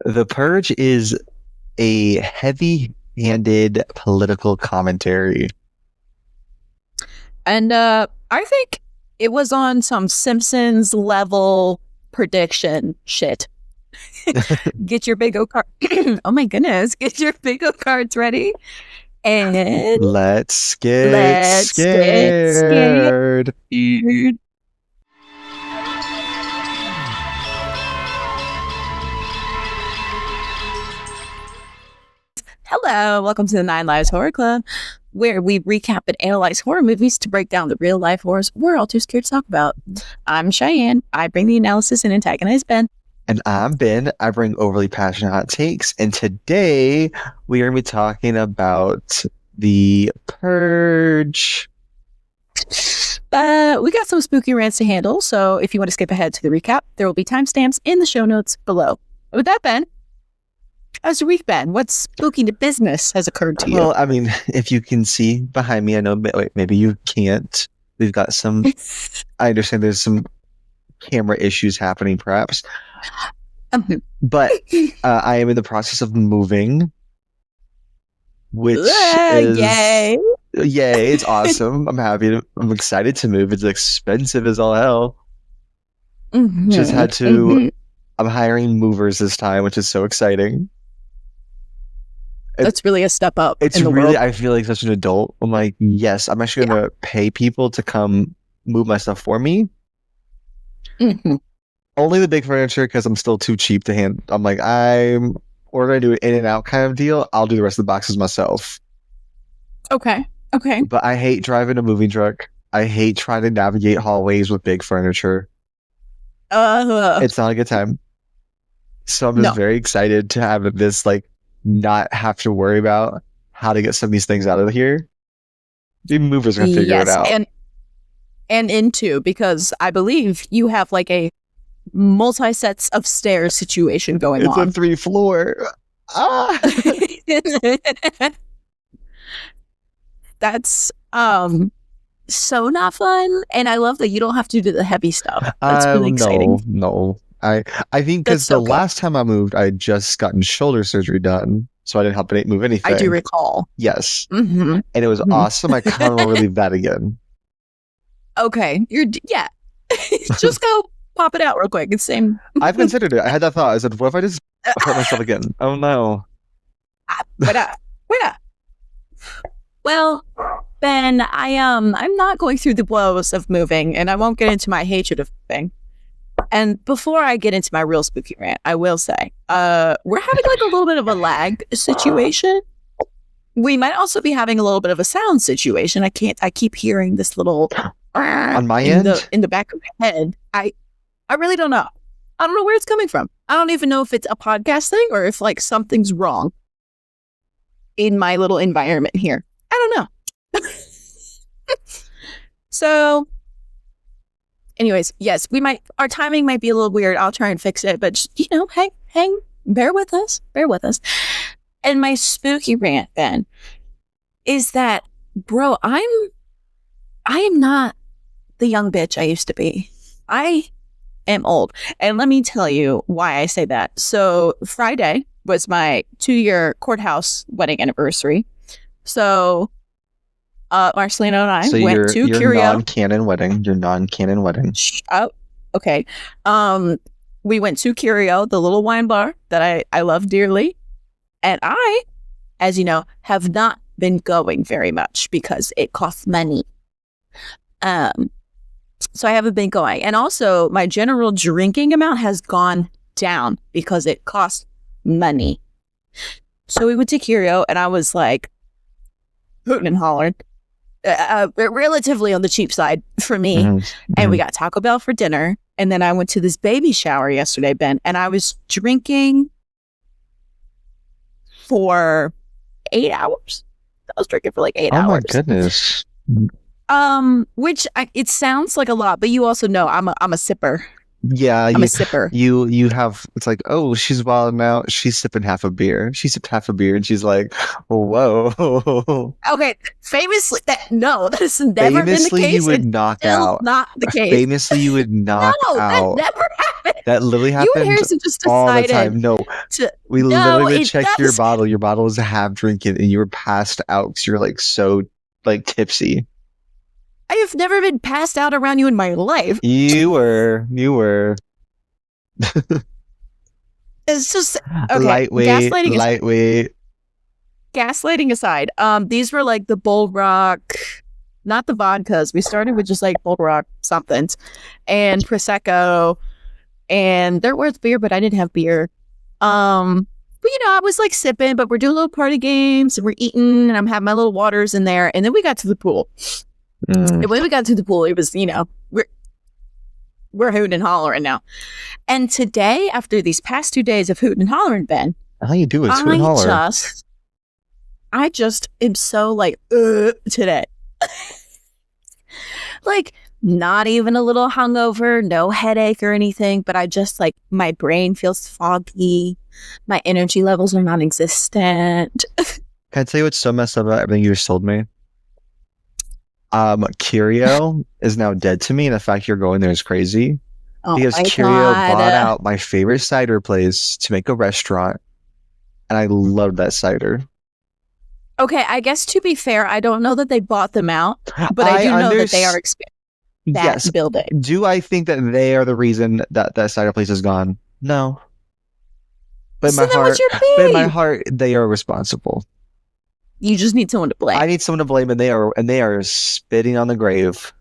The Purge is a heavy-handed political commentary. And I think it was on some Simpsons level prediction shit. Get your big O card. Oh my goodness. Get your big O cards ready. And Let's get let's get scared. scared. Hello, welcome to the 9 Lives Horror Club, where we recap and analyze horror movies to break down the real life horrors we're all too scared to talk about. I'm Cheyenne. I bring the analysis and antagonize Ben. And I'm Ben. I bring overly passionate hot takes. And today we are going to be talking about the Purge. We got some spooky rants to handle, so if you want to skip ahead to the recap, there will be timestamps in the show notes below. With that, Ben, how's your week been? What spooky business has occurred to you? Well, I mean, if you can see behind me, I know maybe you can't. We've got some, I understand there's some camera issues happening, perhaps. But I am in the process of moving, which is... Yay! Yay, it's awesome. I'm happy. I'm excited to move. It's expensive as all hell. Just had to... I'm hiring movers this time, which is so exciting. That's really a step up. It's really, I feel like such an adult. I'm like, yes, I'm actually going to pay people to come move my stuff for me. Only the big furniture because I'm still too cheap to hand. I'm like, or do I do an in and out kind of deal? I'll do the rest of the boxes myself. Okay. But I hate driving a moving truck. I hate trying to navigate hallways with big furniture. It's not a good time. So I'm just very excited to have this, like, not have to worry about how to get some of these things out of here. The movers are going to figure it out. And into, because I believe you have like a multi-sets of stairs situation going on. It's a 3-floor. That's so not fun. And I love that you don't have to do the heavy stuff. That's really exciting. No. I think because the last time I moved, I had just gotten shoulder surgery done, so I didn't help move anything. I do recall. Yes. And it was awesome. I kind of want to relive that again. Okay. Just go pop it out real quick. It's same. I've considered it. I had that thought. I said, what if I just hurt myself again? Oh no. Why not? Well, Ben, I'm not going through the woes of moving, and I won't get into my hatred of moving. And before I get into my real spooky rant, I will say, we're having like a little bit of a lag situation. We might also be having a little bit of a sound situation. I keep hearing this little on my end in the back of my head. I really don't know. I don't know where it's coming from. I don't even know if it's a podcast thing or if like something's wrong in my little environment here. I don't know. So anyways, yes, our timing might be a little weird. I'll try and fix it, but just, hang, bear with us. And my spooky rant then is that, bro, I am not the young bitch I used to be. I am old. And let me tell you why I say that. So Friday was my 2-year courthouse wedding anniversary. So Marcelino and I went to Curio. Your non-canon wedding. Oh, okay. We went to Curio, the little wine bar that I love dearly. And I, as you know, have not been going very much because it costs money. So I haven't been going. And also my general drinking amount has gone down because it costs money. So we went to Curio and I was like hooting and hollering. Relatively on the cheap side for me. And we got Taco Bell for dinner. And then I went to this baby shower yesterday, Ben, and I was drinking for 8 hours. I was drinking for like 8 hours. Oh my goodness. Which it sounds like a lot, but you also know I'm a sipper. Yeah, I'm a sipper. You have, it's like, oh, she's wilding out. She's sipping half a beer. She sipped half a beer, and she's like, whoa. Okay, famously, that has never been the case. You would knock out. Not the case. Famously, you would knock out. That never happened. That literally You and happened Harrison just all the decided time. No, to. we No, literally would it check your does. bottle. Your bottle was half drinking, and you were passed out because you were like so like tipsy. I have never been passed out around you in my life. You were. It's just okay. Lightweight. Gaslighting aside, these were like the Bull Rock, not the vodkas. We started with just like Bull Rock somethings and Prosecco, and there was beer, but I didn't have beer. But I was like sipping, but we're doing little party games and we're eating, and I'm having my little waters in there, and then we got to the pool. And when we got to the pool, it was we're hooting and hollering now. And today, after these past 2 days of hooting and hollering, Ben, how you do it? Hoot and holler. I just am so like today. Like not even a little hungover, no headache or anything, but I just like my brain feels foggy. My energy levels are non-existent. Can I tell you what's so messed up about everything you just told me? Curio is now dead to me, and the fact you're going there is crazy. Because Curio bought out my favorite cider place to make a restaurant, and I love that cider. Okay, I guess to be fair, I don't know that they bought them out, but I do know that they are expanding that building. Do I think that they are the reason that that cider place is gone? No. But in my heart, they are responsible. You just need someone to blame. I need someone to blame, and they are spitting on the grave.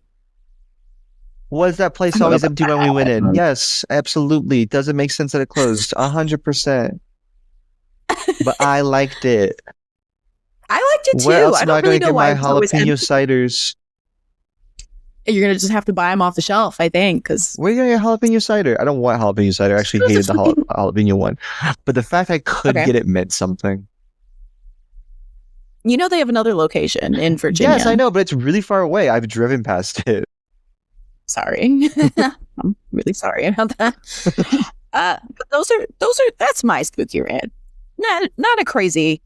Was that place always empty when we went in? Yes, absolutely. Doesn't make sense that it closed. 100%. But I liked it. I liked it too. Where else I am don't I really going to know get my jalapeno ciders? You're going to just have to buy them off the shelf, I think. Cause where are you going to get jalapeno cider? I don't want jalapeno cider. I actually hated the jalapeno one. But the fact I could get it meant something. You know they have another location in Virginia. Yes, I know, but it's really far away. I've driven past it. Sorry. I'm really sorry about that. But that's my spooky rant. Not a crazy.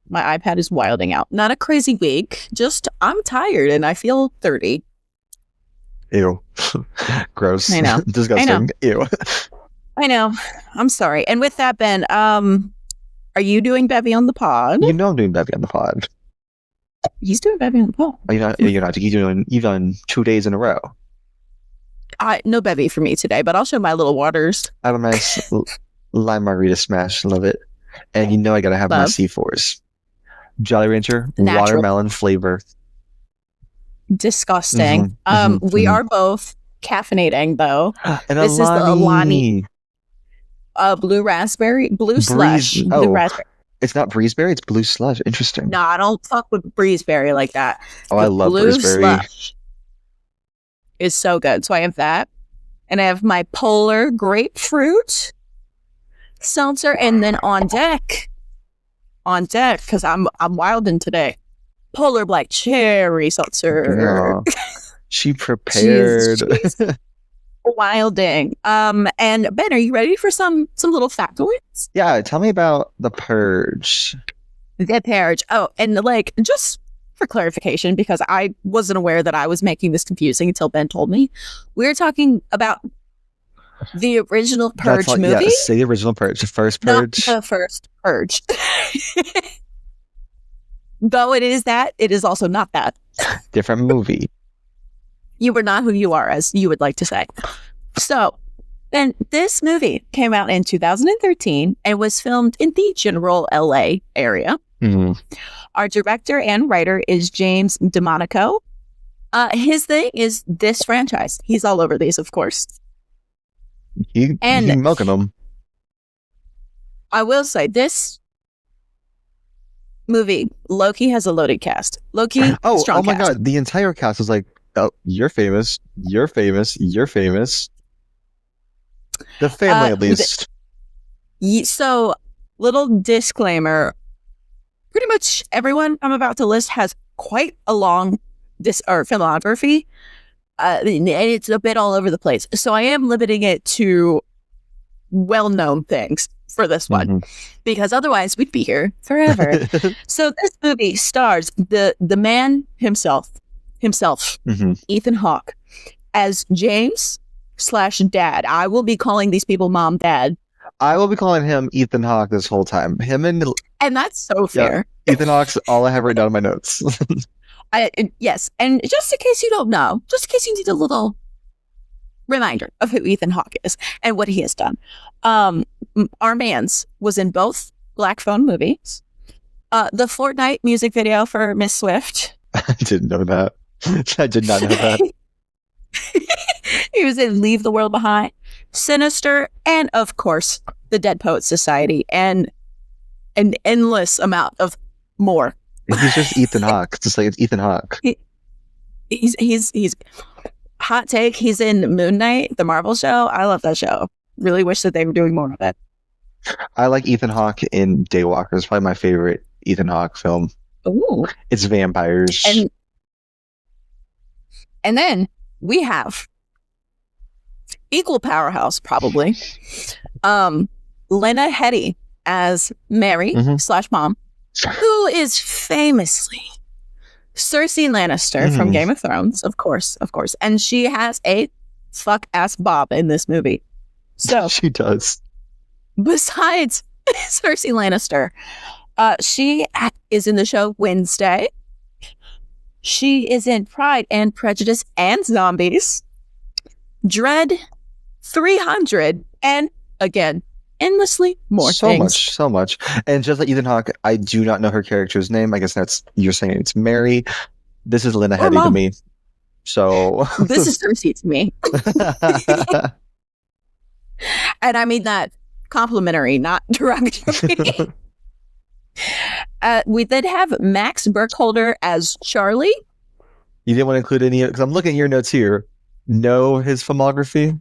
My iPad is wilding out. Not a crazy week. Just I'm tired and I feel 30. Ew. Gross. I know. Disgusting. I know. Ew. I know. I'm sorry. And with that, Ben, are you doing Bevy on the pod? You know I'm doing Bevy on the pod. He's doing Bevy on the pod. You're not. You've done 2 days in a row. No Bevy for me today, but I'll show my little waters. I have a nice lime margarita smash. Love it. And you know I gotta have my C4s. Jolly Rancher, watermelon flavor. Disgusting. We are both caffeinating though. And this is the Alani. Blue raspberry, blue slush. Blue raspberry. It's not breezeberry, it's blue slush. Interesting. No, I don't fuck with breezeberry like that. Oh, I love blue breezeberry. Slush is so good. So I have that. And I have my polar grapefruit seltzer, and then on deck, because I'm wilding today. Polar black cherry seltzer. Yeah. She prepared. Jeez. Wilding. And Ben, are you ready for some little factoids? Yeah, tell me about the Purge. The Purge. Oh, and like just for clarification, because I wasn't aware that I was making this confusing until Ben told me. We're talking about the original Purge movie. Yeah, say the original Purge. The first Purge. Not the first Purge. Though it is that, it is also not that. Different movie. You were not who you are, as you would like to say. So, then this movie came out in 2013 and was filmed in the general LA area. Mm-hmm. Our director and writer is James DeMonico. His thing is this franchise. He's all over these, of course. He's milking them. I will say this movie, Loki has a loaded cast. Loki, strong my cast. God. The entire cast was like, oh, you're famous. You're famous. You're famous. The family, at least. So, little disclaimer. Pretty much everyone I'm about to list has quite a long filmography. And it's a bit all over the place. So I am limiting it to well-known things for this one, because otherwise we'd be here forever. So this movie stars the man himself, Ethan Hawke, as James, mom/dad. I will be calling these people mom, dad. I will be calling him Ethan Hawke this whole time. And that's so fair. Yeah, Ethan Hawke's all I have written down in my notes. Yes. And just in case you don't know, just in case you need a little reminder of who Ethan Hawke is and what he has done. Our man's was in both Black Phone movies. The Fortnite music video for Miss Swift. I didn't know that. I did not know that. He was in Leave the World Behind, Sinister, and of course, The Dead Poets Society, and an endless amount of more. He's just Ethan Hawke. Just like it's Ethan Hawke. He's hot take. He's in Moon Knight, the Marvel show. I love that show. Really wish that they were doing more of it. I like Ethan Hawke in Daywalker. It's probably my favorite Ethan Hawke film. Ooh. It's vampires. And then we have equal powerhouse, probably. Lena Headey as Mary / mom, who is famously Cersei Lannister from Game of Thrones, of course. And she has a fuck ass bob in this movie. So she does. Besides Cersei Lannister, she is in the show Wednesday. She is in Pride and Prejudice and Zombies, Dread, 300, and again, endlessly more things. So much. And just like Ethan Hawke, I do not know her character's name. I guess you're saying it's Mary. This is Lena Headey to me. So this is Cersei to me. And I mean that complimentary, not derogatory. We then have Max Burkholder as Charlie. You didn't want to include any, because I'm looking at your notes here. Know his filmography?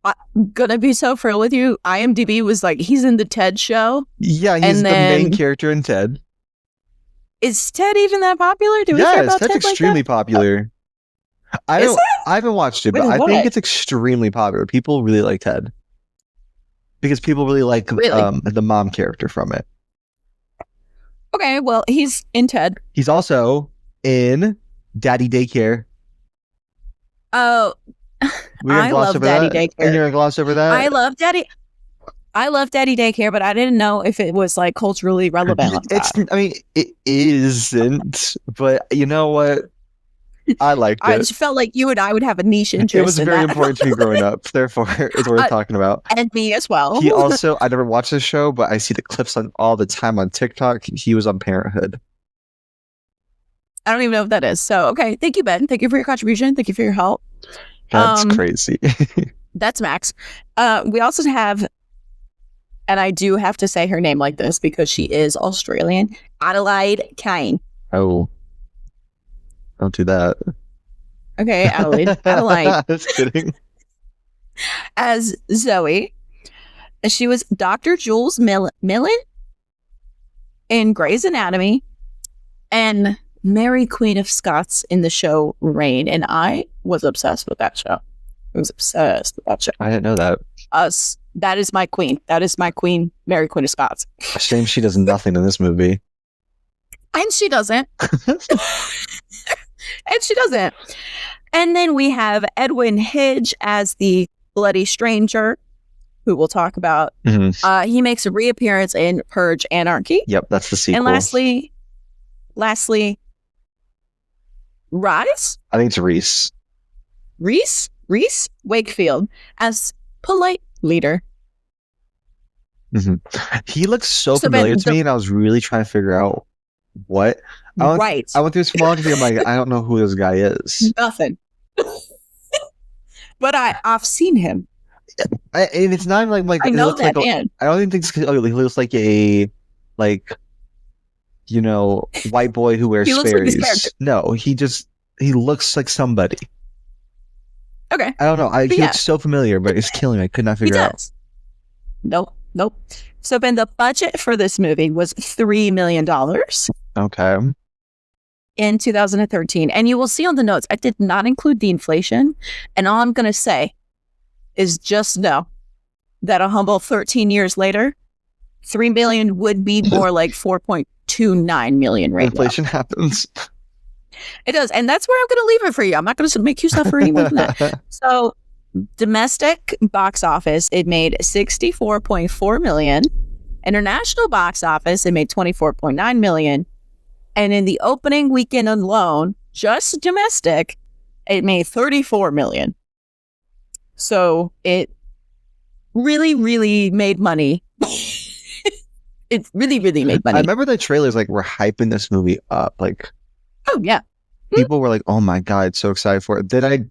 I'm gonna be so real with you. IMDb was like, he's in the Ted show. Yeah, he's the main character in Ted. Is Ted even that popular? Do we care about Ted's Ted extremely like popular. I haven't watched it, but I think it's extremely popular. People really like Ted. Because people really like the mom character from it. Okay, well, he's in Ted. He's also in Daddy Daycare. Oh, I love Daddy Daycare. And you're gonna gloss over that? I love Daddy Daycare, but I didn't know if it was like culturally relevant. It isn't, but you know what? I liked it. I just felt like you and I would have a niche interest. It was very important to me growing up. Therefore, it's worth talking about. And me as well. He also, I never watched this show, but I see the clips on all the time on TikTok. He was on Parenthood. I don't even know what that is. So, okay. Thank you, Ben. Thank you for your contribution. Thank you for your help. That's crazy. That's Max. We also have, and I do have to say her name like this because she is Australian, Adelaide Kane. Oh. Don't do that. Okay, Adelaide. Just kidding. As Zoe. She was Dr. Jules Millen in Grey's Anatomy and Mary Queen of Scots in the show Reign. And I was obsessed with that show. I didn't know that. That is my queen. That is my queen, Mary Queen of Scots. Shame she does nothing in this movie. And she doesn't. And then we have Edwin Hidge as the Bloody Stranger, who we'll talk about. He makes a reappearance in Purge Anarchy. Yep, that's the sequel. And lastly, Rise? I think it's Reese Wakefield as Polite Leader. He looks so familiar to me, and I was really trying to figure out what. I went through his filmography. I'm like, I don't know who this guy is. Nothing. But I've seen him. And it's not like I know that man. I don't even think he looks like a white boy who wears Sperry's. Like no, he looks like somebody. Okay. I don't know. He looks so familiar, but it's killing me. I could not figure out. Nope. So Ben, the budget for this movie was $3 million. Okay. In 2013. And you will see on the notes, I did not include the inflation. And all I'm going to say is just know that a humble 13 years later, 3 million would be more like 4.29 million right Inflation happens. It does. And that's where I'm going to leave it for you. I'm not going to make you suffer any more than that. So domestic box office, it made 64.4 million. International box office, it made 24.9 million. And in the opening weekend alone, just domestic, it made 34 million. So it really, really made money. It really, really made money. I remember the trailers like were hyping this movie up. Like, oh yeah, people were like, "Oh my god, so excited for it." I don't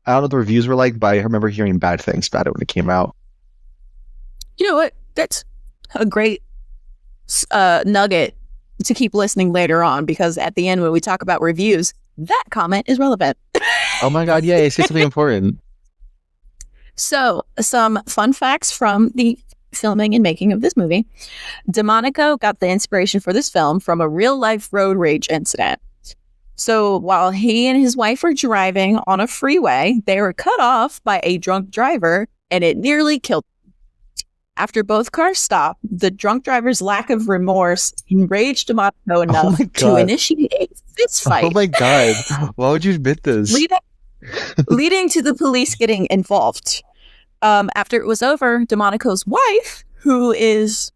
know what the reviews were like, but I remember hearing bad things about it when it came out. You know what? That's a great nugget to keep listening later on, because at the end when we talk about reviews, that comment is relevant. Oh my god, yay, say something important. So, some fun facts from the filming and making of this movie. DeMonico got the inspiration for this film from a real-life road rage incident. So, while he and his wife were driving on a freeway, they were cut off by a drunk driver, and it nearly killed them. After both cars stopped, the drunk driver's lack of remorse enraged DeMonico enough to initiate a fist fight. Oh my god, why would you admit this? Leading to the police getting involved. After it was over, DeMonico's wife, who is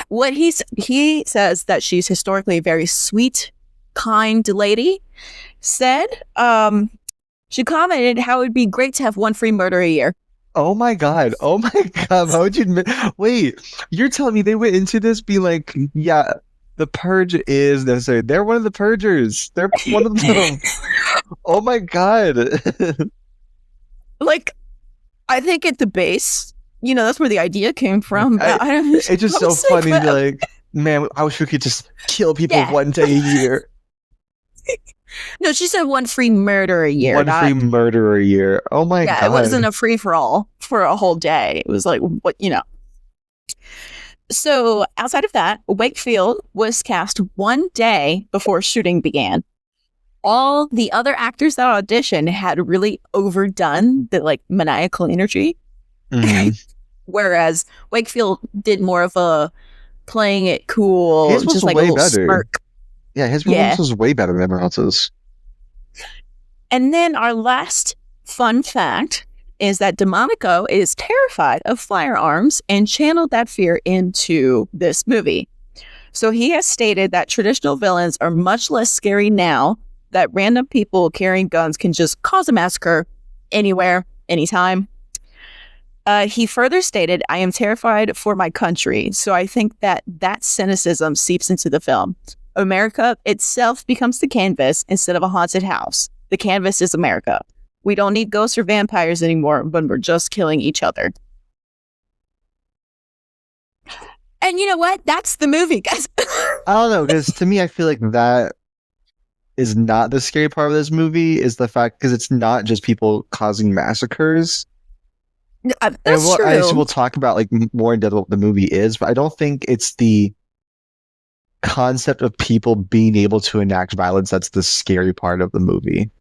what he says that she's historically a very sweet, kind lady, said she commented how it would be great to have one free murder a year. Oh my god, how would you admit? Wait, you're telling me they went into this being like, yeah, the purge is necessary. They're one of the purgers. They're one of them. Oh my god. Like, I think at the base, that's where the idea came from. It's just so funny to be like, man, I wish we could just kill people one day a year. No, she said one free murder a year. One free murder a year. Oh my god. Yeah, it wasn't a free-for-all for a whole day. It was like, what. So outside of that, Wakefield was cast one day before shooting began. All the other actors that auditioned had really overdone the maniacal energy. Mm-hmm. Whereas Wakefield did more of a playing it cool, his was just like way a little better. smirk. Yeah, his performance was way better than everyone else's. And then our last fun fact is that DeMonico is terrified of firearms and channeled that fear into this movie. So he has stated that traditional villains are much less scary now, that random people carrying guns can just cause a massacre anywhere, anytime. He further stated, "I am terrified for my country." So I think that cynicism seeps into the film. America itself becomes the canvas instead of a haunted house. The canvas is America. We don't need ghosts or vampires anymore when we're just killing each other. And you know what? That's the movie, guys. I don't know, because to me, I feel like that is not the scary part of this movie, is the fact, because it's not just people causing massacres. That's true. We'll talk about more in depth what the movie is, but I don't think it's the concept of people being able to enact violence that's the scary part of the movie.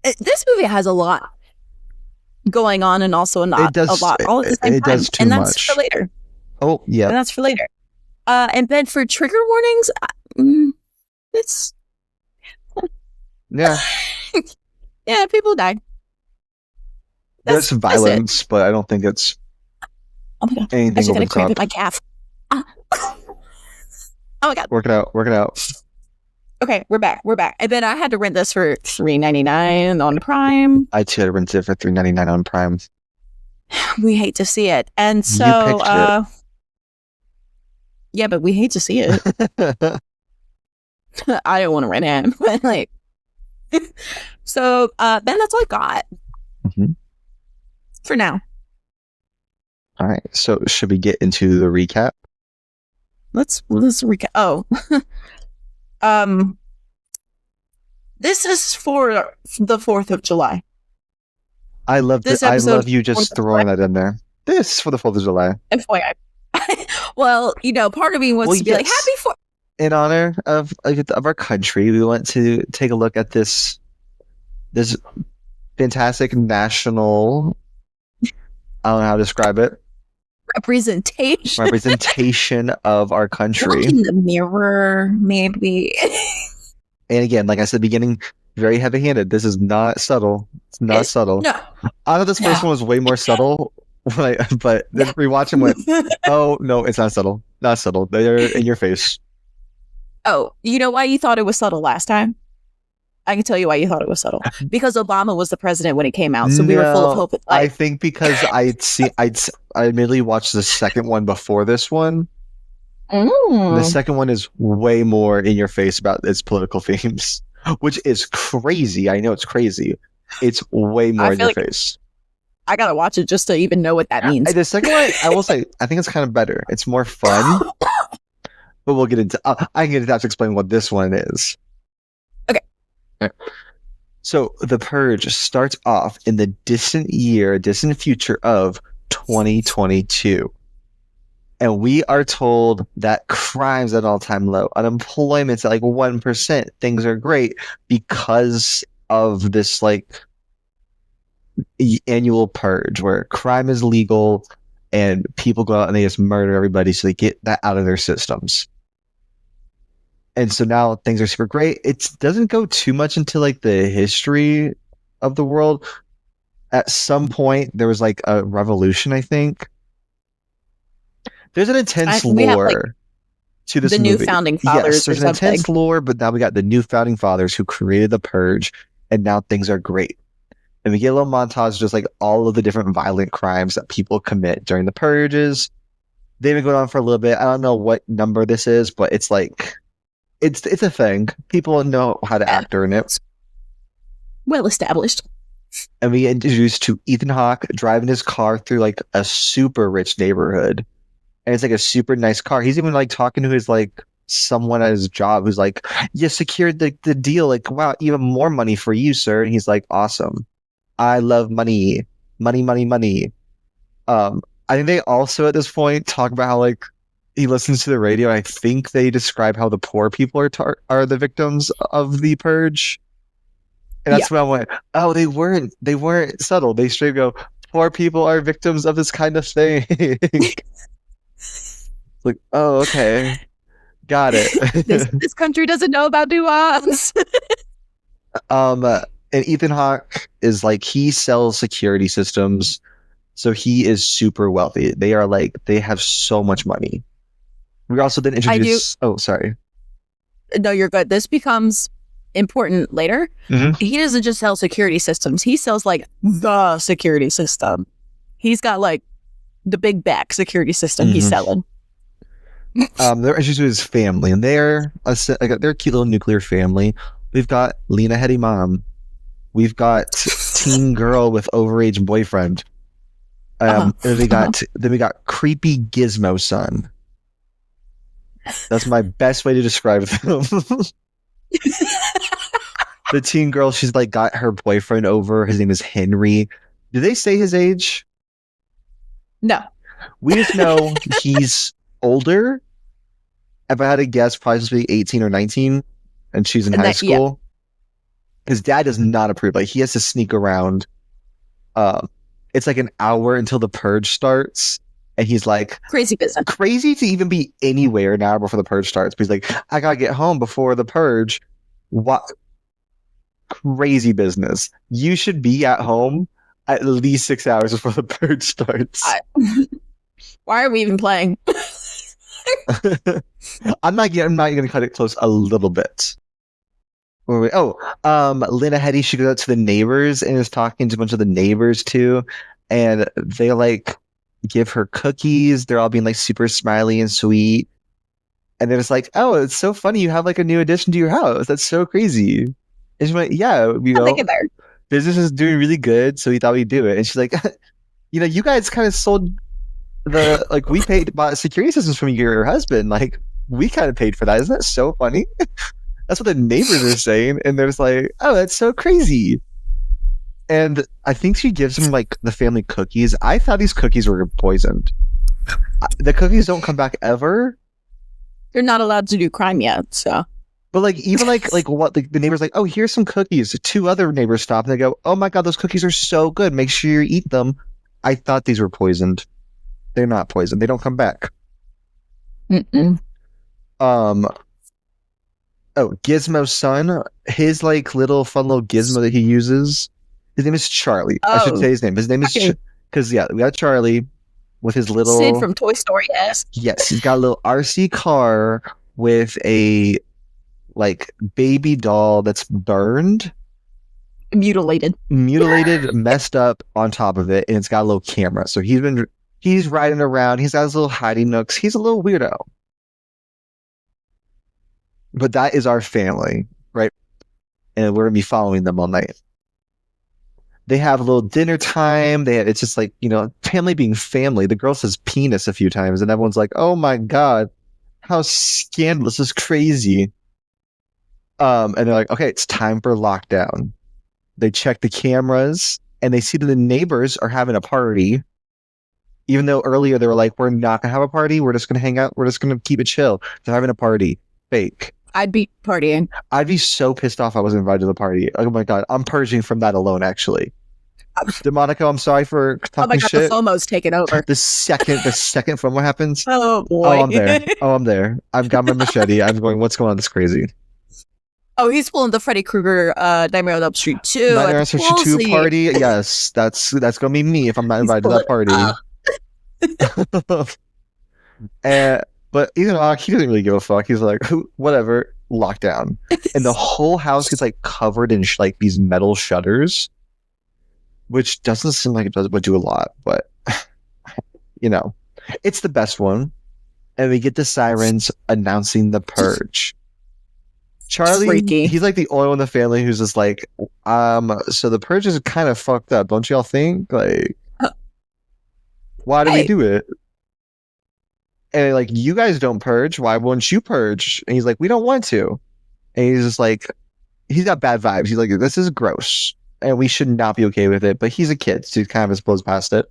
This movie has a lot going on, and also not a lot all at the same time. It does too much. And that's for later. Oh, yeah. And that's for later. And then for trigger warnings, it's... Yeah. Yeah, people die. There's violence, but I don't think it's anything I just over gotta the cramp top. at my calf. Oh my god. Work it out. Okay, we're back. And then I had to rent this for $3.99 on Prime. I too had to rent it for $3.99 on Prime. We hate to see it. And so you picked it. Yeah, but we hate to see it. I don't want to rent it, but so then that's all I got. Mm-hmm. For now. All right. So should we get into the recap? Let's recap. Oh. This is for the 4th of July. I love this. I love you just throwing that in there. This for the 4th of July. FYI. Well, part of me wants to be like, happy 4th. In honor of our country, we want to take a look at this fantastic national, I don't know how to describe it. Representation of our country. Look in the mirror, maybe. And again, like I said at the beginning, very heavy-handed. This is not subtle. It's not subtle. No. I thought this first one was way more subtle, but then rewatching went, oh no, it's not subtle. Not subtle. They're in your face. Oh, you know why you thought it was subtle last time? I can tell you why you thought it was subtle. Because Obama was the president when it came out, so we were full of hope. I think because I admittedly watched the second one before this one. The second one is way more in your face about its political themes, which is crazy. I know it's crazy. It's way more in your face. I gotta watch it just to even know what that means. The second one, I will say, I think it's kind of better. It's more fun, but we'll get into. I can get into that to explain what this one is. Okay. So the Purge starts off in the distant future of 2022. And we are told that crime's at an all-time low. Unemployment's at like 1%. Things are great because of this like annual purge where crime is legal and people go out and they just murder everybody so they get that out of their systems. And so now things are super great. It doesn't go too much into like the history of the world. At some point, there was like a revolution, I think. There's an intense lore to this movie. The new founding fathers. Yes, there's an intense lore, but now we got the new founding fathers who created the Purge, and now things are great. And we get a little montage just like all of the different violent crimes that people commit during the Purges. They've been going on for a little bit. I don't know what number this is, but it's like it's a thing. People know how to act during it. Well established. And we get introduced to Ethan Hawke driving his car through like a super rich neighborhood. And it's like a super nice car. He's even like talking to his like someone at his job who's like, you secured the deal. Like, wow, even more money for you, sir. And he's like, awesome. I love money. Money, money, money. I think they also at this point talk about how like he listens to the radio. I think they describe how the poor people are the victims of the Purge. And that's when I went, oh, they weren't subtle. They straight go, poor people are victims of this kind of thing. Like, oh, okay. Got it. this country doesn't know about nuance. And Ethan Hawke is like, he sells security systems. So he is super wealthy. They have so much money. We also then introduce, oh, sorry. No, you're good. This becomes important later. Mm-hmm. He doesn't just sell security systems. He sells like the security system. He's got like the big back security system he's selling. They're introduced to his family, and they're a cute little nuclear family. We've got Lena Headey mom. We've got teen girl with overage boyfriend. And then we got creepy Gizmo son. That's my best way to describe them. The teen girl, she's like got her boyfriend over. His name is Henry. Do they say his age? No. We just know he's older. If I had to guess, probably supposed to be 18 or 19, and she's in high school. His dad does not approve. Like, he has to sneak around. It's like an hour until the Purge starts, and he's like, crazy business. Crazy to even be anywhere an hour before the Purge starts. But he's like, I gotta get home before the Purge. What crazy business? You should be at home at least 6 hours before the Purge starts. Why are we even playing? I'm not gonna cut it close a little bit. Lena Headey, she goes out to the neighbors and is talking to a bunch of the neighbors too, and they like give her cookies. They're all being like super smiley and sweet, and they're just like, "Oh, it's so funny! You have like a new addition to your house. That's so crazy." And she's like, "Yeah, you know, business is doing really good, so we thought we'd do it." And she's like, "You know, you guys kind of sold we bought security systems from your husband. Like, we kind of paid for that. Isn't that so funny?" That's what the neighbors are saying. And they're just like, oh, that's so crazy. And I think she gives them like the family cookies. I thought these cookies were poisoned. The cookies don't come back ever. They're not allowed to do crime yet, so. But like, even like what the neighbor's like, oh, here's some cookies. Two other neighbors stop and they go, oh my God, those cookies are so good. Make sure you eat them. I thought these were poisoned. They're not poisoned. They don't come back. Mm-mm. Oh, Gizmo's son, his like little fun little gizmo that he uses. His name is Charlie. I should say his name. His name is because we got Charlie with his little Sid from Toy Story. Yes, he's got a little RC car with a like baby doll that's burned, mutilated, messed up on top of it, and it's got a little camera. So he's riding around. He's got his little hiding nooks. He's a little weirdo. But that is our family, right? And we're gonna be following them all night. They have a little dinner time. It's just like, family being family. The girl says penis a few times, and everyone's like, "Oh my god, how scandalous! This is crazy." And they're like, "Okay, it's time for lockdown." They check the cameras, and they see that the neighbors are having a party. Even though earlier they were like, "We're not gonna have a party. We're just gonna hang out. We're just gonna keep it chill." They're having a party. Fake. I'd be partying. I'd be so pissed off I wasn't invited to the party. Oh my god, I'm purging from that alone, actually. DeMonico, I'm sorry for talking shit. The FOMO's taken over. The second FOMO happens. Oh boy. I'm there. I've got my machete. I'm going, what's going on? This crazy. Oh, he's pulling the Freddy Krueger Nightmare on Elm Street 2. Nightmare on Elm Street 2 party. Yes, that's gonna be me if I'm not invited to that party. But he doesn't really give a fuck. He's like, whatever, lockdown. And the whole house gets like covered in like these metal shutters, which doesn't seem like it would do a lot, but it's the best one. And we get the sirens announcing the purge. Charlie, freaky. He's like the only one in the family who's just like, so the purge is kind of fucked up, don't y'all think? Like, why do we do it? And like, you guys don't purge. Why won't you purge? And he's like, we don't want to. And he's just like, he's got bad vibes. He's like, this is gross, and we should not be okay with it. But he's a kid, so he kind of blows past it.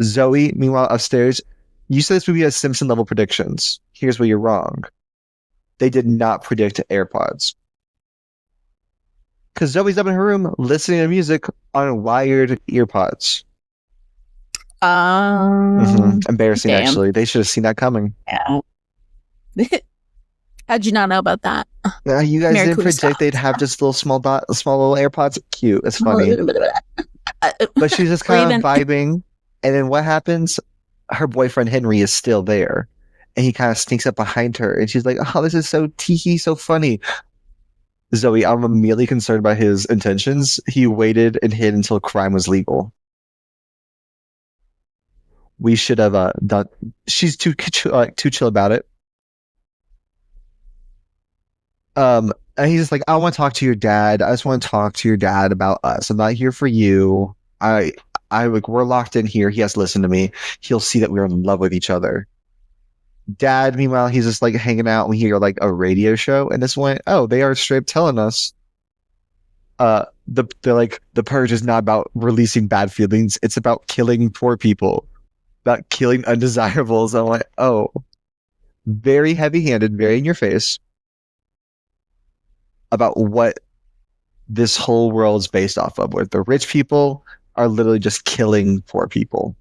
Zoe, meanwhile, upstairs, you said this movie has Simpson level predictions. Here's where you're wrong. They did not predict AirPods. Because Zoe's up in her room listening to music on wired earpods. Embarrassing, damn. Actually. They should have seen that coming. Yeah. How'd you not know about that? You guys didn't predict they'd have just little small little AirPods. Cute. It's funny. But she's just kind of vibing. And then what happens? Her boyfriend Henry is still there. And he kind of sneaks up behind her. And she's like, oh, this is so teehee, so funny. Zoe, I'm immediately concerned by his intentions. He waited and hid until crime was legal. We should have done. She's too chill about it. And he's just like, I want to talk to your dad. I just want to talk to your dad about us. I'm not here for you. We're locked in here. He has to listen to me. He'll see that we're in love with each other. Dad, meanwhile, he's just like hanging out. We hear like a radio show, and this one, they are straight telling us, they're like, the purge is not about releasing bad feelings. It's about killing poor people, about killing undesirables. I'm like, oh, very heavy-handed, very in your face about what this whole world is based off of, where the rich people are literally just killing poor people.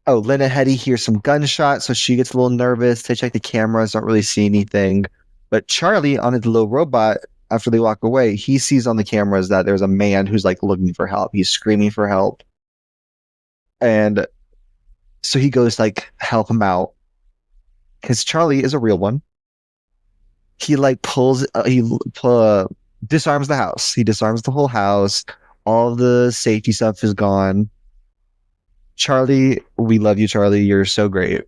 Lena Headey hears some gunshots, so she gets a little nervous. They check the cameras, don't really see anything. But Charlie, on his little robot, after they walk away, he sees on the cameras that there's a man who's like looking for help. He's screaming for help. And so he goes like help him out. Because Charlie is a real one. He like disarms the house. He disarms the whole house. All the safety stuff is gone. Charlie, we love you, Charlie. You're so great.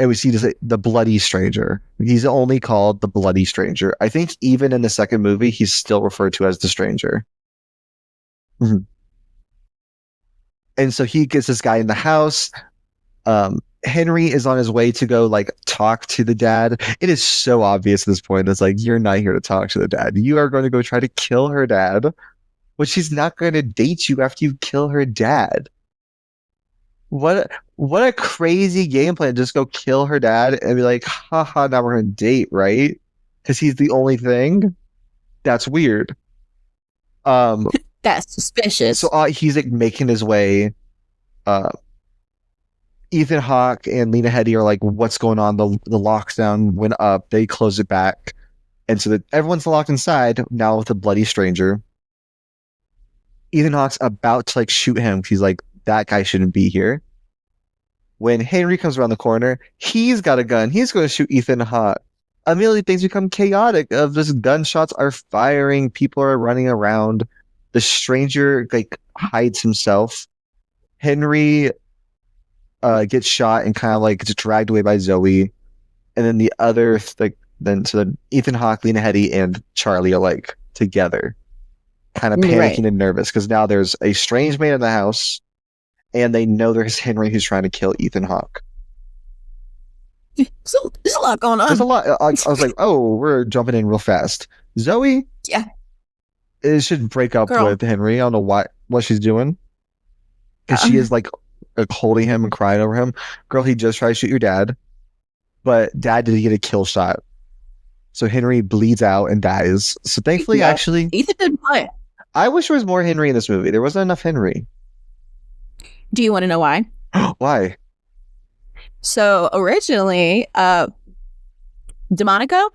And we see the Bloody Stranger. He's only called the Bloody Stranger. I think even in the second movie, he's still referred to as the Stranger. Mm-hmm. And so he gets this guy in the house. Henry is on his way to go like talk to the dad. It is so obvious at this point. It's like, you're not here to talk to the dad. You are going to go try to kill her dad, but she's not going to date you after you kill her dad. What a crazy game plan. Just go kill her dad and be like, haha, now we're going to date, right? Because he's the only thing? That's weird. That's suspicious. So he's like making his way Ethan Hawke and Lena Headey are like, what's going on? The lockdown went up. They closed it back. And so that everyone's locked inside now with a bloody stranger. Ethan Hawke's about to like shoot him. He's like, that guy shouldn't be here. When Henry comes around the corner, he's got a gun. He's going to shoot Ethan Hawke. Immediately things become chaotic. Of just gunshots are firing. People are running around. The stranger like hides himself. Henry gets shot and kind of like gets dragged away by Zoe. And then the other then Ethan Hawke, Lena Headey, and Charlie are like together, kind of panicking and nervous because now there's a strange man in the house, and they know there's Henry who's trying to kill Ethan Hawke. So there's a lot going on. There's a lot. I was like, oh, we're jumping in real fast. Zoe, should break up with Henry. I don't know what she's doing, because she is like holding him and crying over him. Girl, he just tried to shoot your dad, but dad didn't get a kill shot. So Henry bleeds out and dies. So thankfully, actually, Ethan didn't play. I wish there was more Henry in this movie. There wasn't enough Henry. Do you want to know why? Why? So originally, DeMonico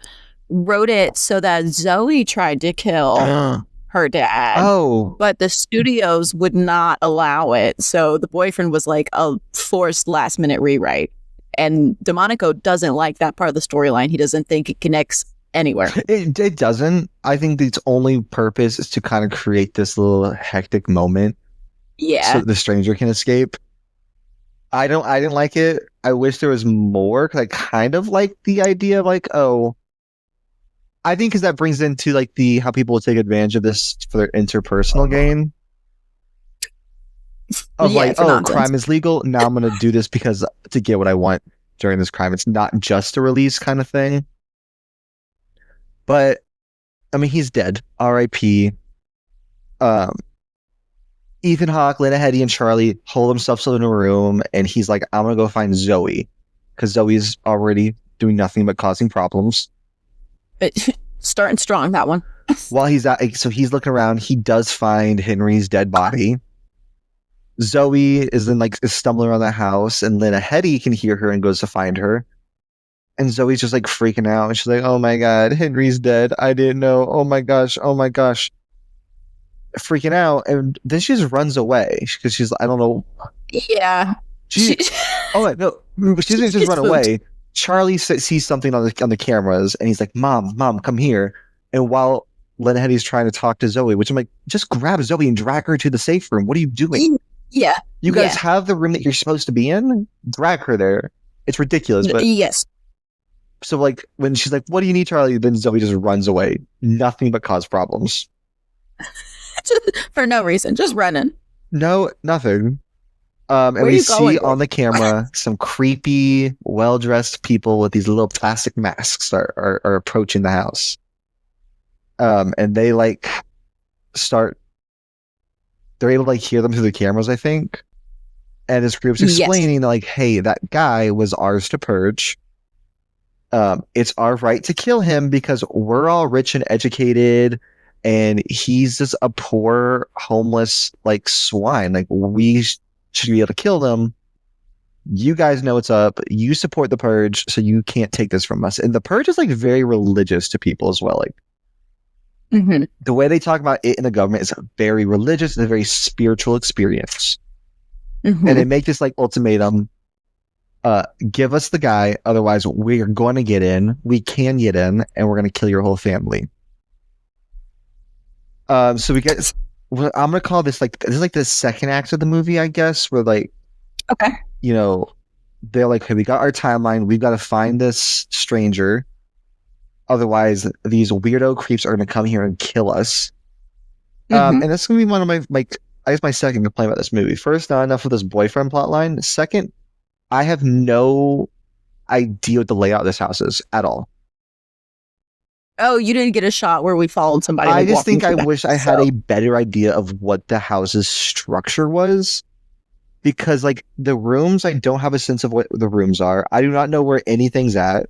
wrote it so that Zoe tried to kill her dad. Oh. But the studios would not allow it. So the boyfriend was like a forced last minute rewrite. And DeMonico doesn't like that part of the storyline. He doesn't think it connects anywhere. It doesn't. I think its only purpose is to kind of create this little hectic moment. Yeah. So the stranger can escape. I didn't like it. I wish there was more, because I kind of like the idea of like, oh, I think because that brings into like how people will take advantage of this for their interpersonal gain. Of like, oh, nonsense. Crime is legal. Now I'm going to do this because to get what I want during this crime. It's not just a release kind of thing. But I mean, he's dead. R.I.P. Ethan Hawke, Lena Headey, and Charlie hold themselves in a room, and he's like, I'm going to go find Zoe, because Zoe's already doing nothing but causing problems. Starting strong, that one. While he's so he's looking around, he does find Henry's dead body. Zoe is stumbling around the house, and Lena Headey can hear her and goes to find her. And Zoe's just like freaking out, and she's like, oh my god, Henry's dead. I didn't know. Oh my gosh. Freaking out, and then she just runs away because she's, I don't know. Yeah. She doesn't just run away. Charlie sees something on the cameras, and he's like, Mom, come here. And while Lena Headey's trying to talk to Zoe, which I'm like, just grab Zoe and drag her to the safe room. What are you doing? Yeah. You guys have the room that you're supposed to be in? Drag her there. It's ridiculous. But yes. So like when she's like, what do you need, Charlie? Then Zoe just runs away. Nothing but cause problems. For no reason, just running. No, nothing. And we see on the camera some creepy, well-dressed people with these little plastic masks are approaching the house. And they they're able to hear them through the cameras, I think. And this group's explaining hey, that guy was ours to purge. It's our right to kill him because we're all rich and educated, and he's just a poor, homeless, swine. We should be able to kill them. You guys know what's up. You support the purge, so you can't take this from us. And the purge is very religious to people as well. The way they talk about it in the government is very religious and a very spiritual experience. And they make this ultimatum. Give us the guy, otherwise we're going to get in. We can get in, and we're going to kill your whole family. So we get. I'm going to call this this is the second act of the movie, I guess. Where okay, they're like, hey, we got our timeline. We've got to find this stranger, otherwise these weirdo creeps are going to come here and kill us. And that's going to be one of my second complaint about this movie. First, not enough of this boyfriend plotline. Second, I have no idea what the layout of this house is at all. Oh, you didn't get a shot where we followed somebody. I just think I wish I had a better idea of what the house's structure was. Because the rooms, I don't have a sense of what the rooms are. I do not know where anything's at.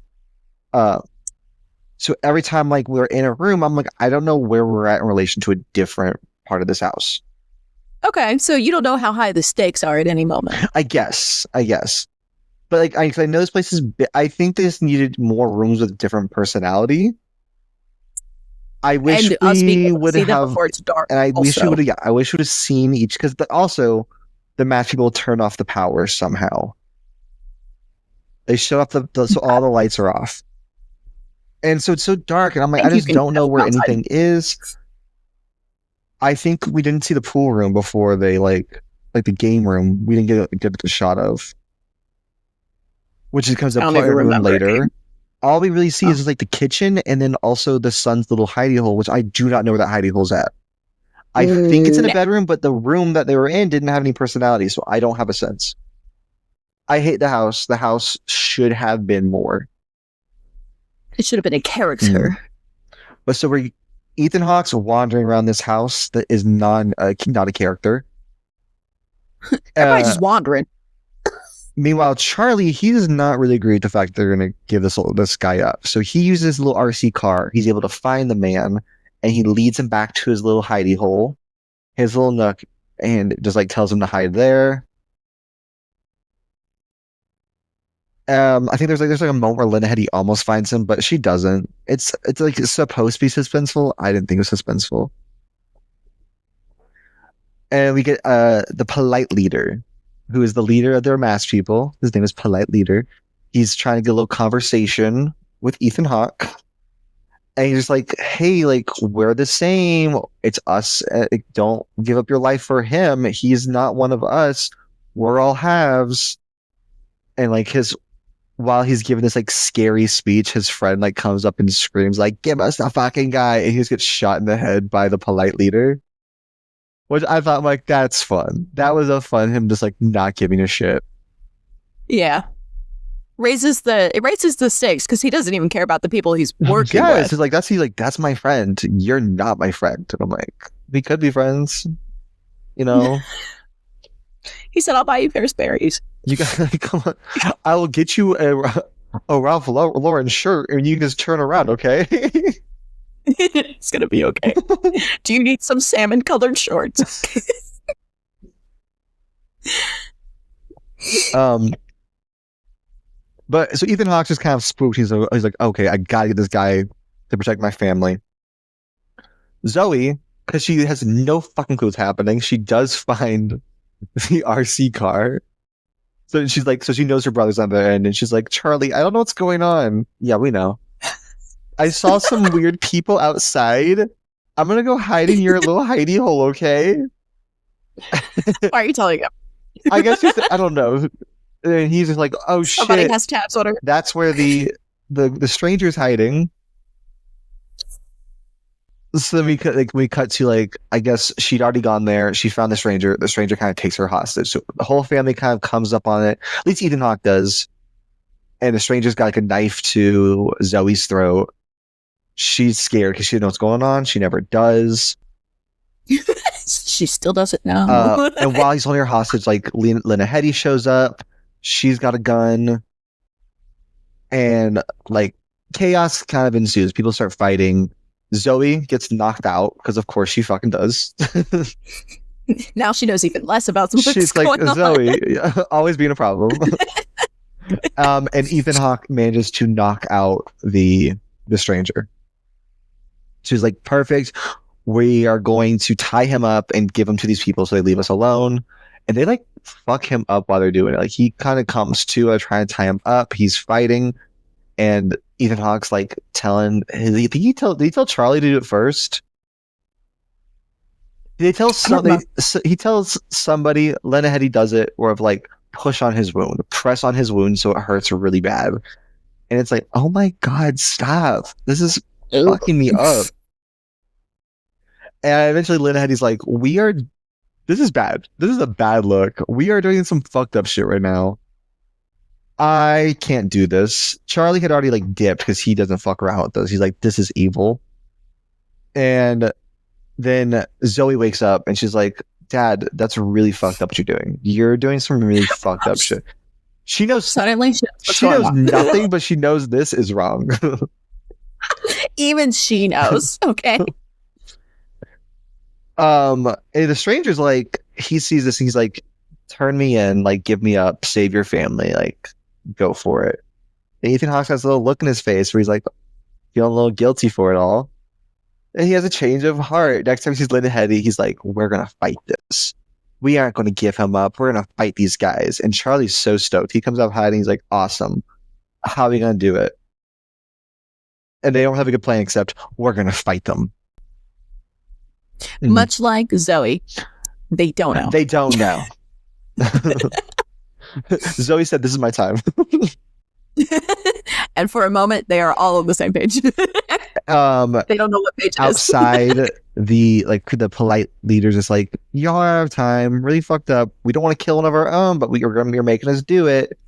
So every time we're in a room, I'm I don't know where we're at in relation to a different part of this house. Okay, so you don't know how high the stakes are at any moment. I guess. But like I know this place is. I think they just needed more rooms with different personality. I wish And us being we able to would see them have, before it's dark. and I wish we Also, would have. Yeah, I wish we would have seen each because, but also, the match people turn off the power somehow. They shut off so all the lights are off, and so it's so dark, and I'm I like, I think you just can don't know tell where outside. anything is. I think we didn't see the pool room before they like the game room. We didn't get a shot of, which becomes I a don't even important room remember it. later. All we really see Oh, is like the kitchen and then also the son's little hidey hole, which I do not know where that hidey hole's at. I think it's in a no, bedroom, but the room that they were in didn't have any personality, so I don't have a sense. I hate the house. The house should have been more. it should have been a Mm. character. But so we're Ethan Hawke's wandering around this house that is not a character. Everybody's Uh, just wandering. Meanwhile, Charlie, he does not really agree with the fact that they're going to give this guy up. So he uses his little RC car. He's able to find the man, and he leads him back to his little hidey hole, his little nook, and just like tells him to hide there. I think there's like a moment where Lena Headey almost finds him, but she doesn't. It's like it's supposed to be suspenseful. I didn't think it was suspenseful. And we get the polite leader, who is the leader of their mass people. His name is Polite Leader. He's trying to get a little conversation with Ethan Hawke. And he's just like, hey, like, we're the same. It's us. Don't give up your life for him. He's not one of us. We're all halves. And like while he's giving this like scary speech, his friend like comes up and screams like, give us the fucking guy. And he just gets shot in the head by the polite leader. Which I thought like, that's fun. That was a fun, him just like not giving a shit. Yeah. It raises the stakes because he doesn't even care about the people he's working Yes, with. it's like that's my friend. You're not my friend. And I'm like, we could be friends, you know. He said, I'll buy you Paris berries. You got come on. I will get you a Ralph Lauren shirt and you can just turn around, okay? It's gonna be okay. Do you need some salmon colored shorts? But so Ethan Hawke's just kind of spooked. He's like, okay, I gotta get this guy to protect my family. Zoe, because she has no fucking clue what's happening, she does find the RC car. So she's like, so she knows her brother's on the end, and she's like, Charlie, I don't know what's going on. Yeah, we know. I saw some weird people outside. I'm gonna go hide in your little hidey hole, okay? Why are you telling him? I guess I don't know. And he's just like, oh Somebody shit, has tabs on her. that's where the stranger's hiding. So then we cut to like, I guess she'd already gone there. She found the stranger. The stranger kind of takes her hostage. So the whole family kind of comes up on it. At least Ethan Hawke does. And the stranger's got like a knife to Zoe's throat. She's scared because she doesn't know what's going on. She never does. She still doesn't know. And while he's holding her hostage, like Lena Headey shows up. She's got a gun. And like chaos kind of ensues. People start fighting. Zoe gets knocked out because, of course, she fucking does. Now she knows even less about what's She's like, going on. Zoe, always being a problem. And Ethan Hawke manages to knock out the stranger. She's like, perfect. We are going to tie him up and give him to these people so they leave us alone. And they like fuck him up while they're doing it. Like he kind of comes to trying to tie him up. He's fighting. And Ethan Hawke's like telling did he tell Charlie to do it first? Did they tell somebody? He tells somebody. Lena Headey does it, or of like push on his wound, press on his wound so it hurts really bad. And it's like, oh my god, stop! This is fucking me up. And eventually, Lena Headey's like, this is bad. This is a bad look. We are doing some fucked up shit right now. I can't do this. Charlie had already like dipped because he doesn't fuck around with this. He's like, this is evil. And then Zoe wakes up and she's like, Dad, that's really fucked up what you're doing. You're doing some really fucked up shit. She knows Suddenly she knows nothing, but she knows this is wrong. Even she knows. Okay. And the stranger's like, he sees this and he's like, turn me in, like, give me up, save your family. Like, go for it. And Ethan Hawke has a little look in his face where he's like feeling a little guilty for it all. And he has a change of heart. Next time he sees Lena Headey, he's like, we're going to fight this. We aren't going to give him up. We're going to fight these guys. And Charlie's so stoked. He comes out hiding. He's like, awesome. How are we going to do it? And they don't have a good plan except we're going to fight them. Much like Zoe, they don't know. They don't know. Zoe said, this is my time. And for a moment, they are all on the same page. They don't know what page it is. Outside, the polite leaders is like, y'all are out of time, really fucked up. We don't want to kill one of our own, but you're making us do it.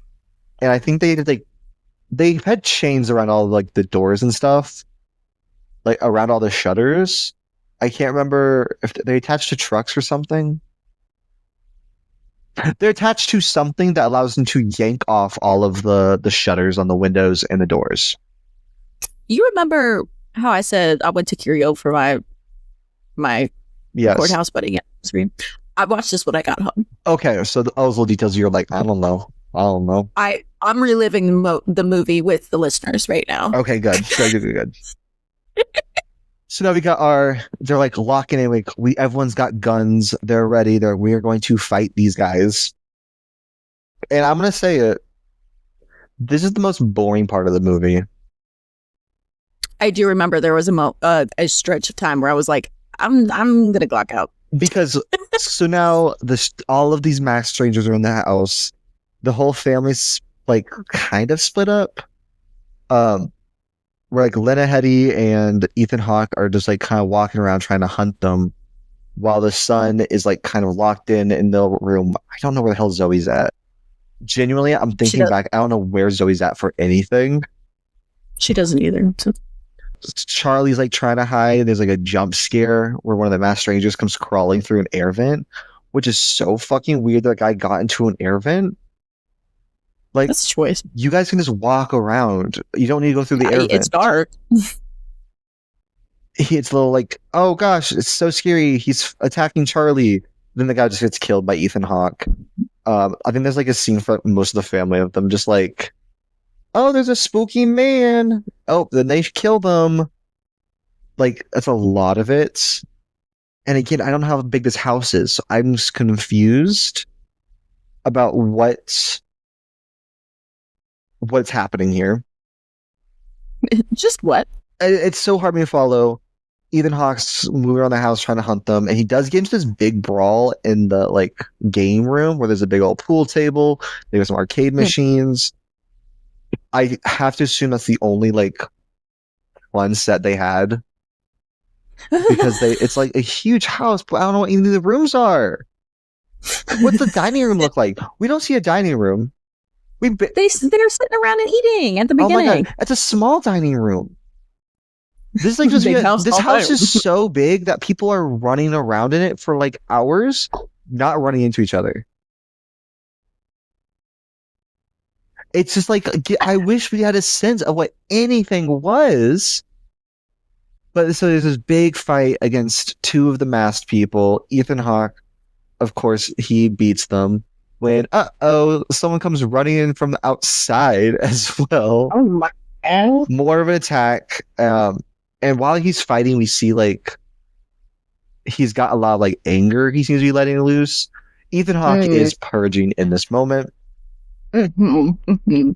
And I think they've had chains around all the doors and stuff, like around all the shutters. I can't remember if they attached to trucks or something. They're attached to something that allows them to yank off all of the shutters on the windows and the doors. You remember how I said I went to Curio for my courthouse wedding anniversary? I watched this when I got home. Okay, so all those little details, you're like, I don't know. I'm reliving the movie with the listeners right now. Okay, good. So now they're like locking in, everyone's got guns, they're ready, we are going to fight these guys. And I'm going to say it, this is the most boring part of the movie. I do remember there was a stretch of time where I was like, I'm going to clock out. Because, so now all of these masked strangers are in the house, the whole family's kind of split up. Where Lena Headey and Ethan Hawke are just kind of walking around trying to hunt them, while the son is kind of locked in the room. I don't know where the hell Zoe's at. Genuinely, I'm thinking back. I don't know where Zoe's at for anything. She doesn't either. Charlie's trying to hide. There's a jump scare where one of the masked strangers comes crawling through an air vent, which is so fucking weird that guy got into an air vent. That's a choice. You guys can just walk around. You don't need to go through the air vent. It's dark. It's a little oh gosh, it's so scary. He's attacking Charlie. Then the guy just gets killed by Ethan Hawke. I think there's a scene for most of the family of them just oh, there's a spooky man. Oh, then they kill them. That's a lot of it. And again, I don't know how big this house is, so I'm just confused about what's happening here. Just what? It's so hard for me to follow. Ethan Hawke's moving around the house trying to hunt them, and he does get into this big brawl in the game room where there's a big old pool table. There's some arcade machines. I have to assume that's the only fun set they had, because it's a huge house, but I don't know what any of the rooms are. What's the dining room look like? We don't see a dining room. They're sitting around and eating at the beginning. Oh my God, it's a small dining room. This is this house is so big that people are running around in it for hours, not running into each other. It's just I wish we had a sense of what anything was. But so there's this big fight against two of the masked people. Ethan Hawke, of course, he beats them. When someone comes running in from the outside as well. Oh my God. More of an attack. And while he's fighting, we see he's got a lot of anger he seems to be letting loose. Ethan Hawke is purging in this moment. Mm-hmm.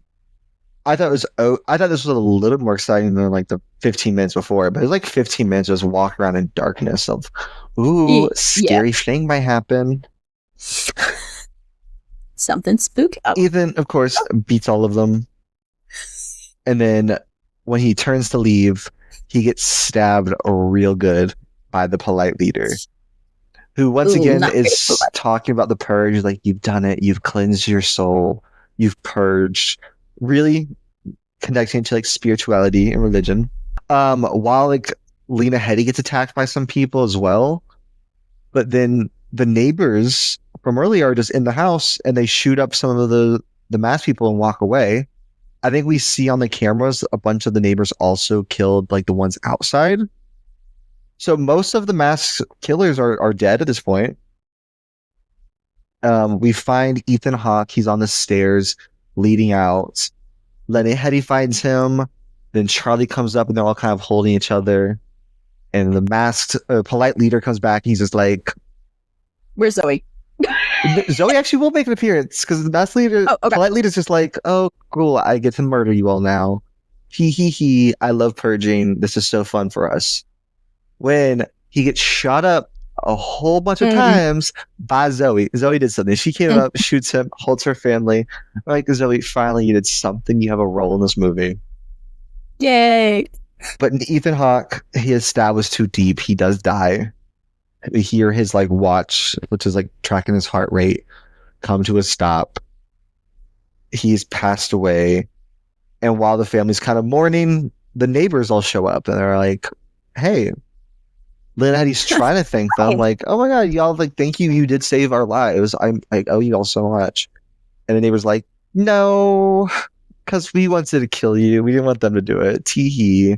I thought this was a little more exciting than the 15 minutes before, but it was 15 minutes just walk around in darkness of scary thing might happen. Something spooky. Ethan, of course, beats all of them. And then when he turns to leave, he gets stabbed real good by the polite leader, who once again is talking about the purge. You've done it. You've cleansed your soul. You've purged. Really connecting to spirituality and religion. While Lena Headey gets attacked by some people as well. But then the neighbors from earlier are just in the house and they shoot up some of the masked people and walk away. I think we see on the cameras a bunch of the neighbors also killed the ones outside. So most of the masked killers are dead at this point. We find Ethan Hawke. He's on the stairs. leading out. Lenny Hetty finds him. Then Charlie comes up and they're all kind of holding each other. And the masked, polite leader comes back and he's just like, "Where's Zoe?" Zoe actually will make an appearance because the masked leader, polite leader's just like, "Oh, cool, I get to murder you all now. He. I love purging. This is so fun for us." When he gets shot up a whole bunch of times by Zoe. Zoe did something. She came up, shoots him, holds her family. Like, Zoe, finally you did something. You have a role in this movie. Yay. But Ethan Hawke, he established too deep. He does die. We hear his like watch, which is like tracking his heart rate, come to a stop. He's passed away. And while the family's kind of mourning, the neighbors all show up and they're like, "Hey, Lynn Hetty's trying to thank them." Like, "Oh my God, y'all, like, thank you. You did save our lives. I owe you all so much." And the neighbor's like, "No, because we wanted to kill you. We didn't want them to do it. Tee-hee.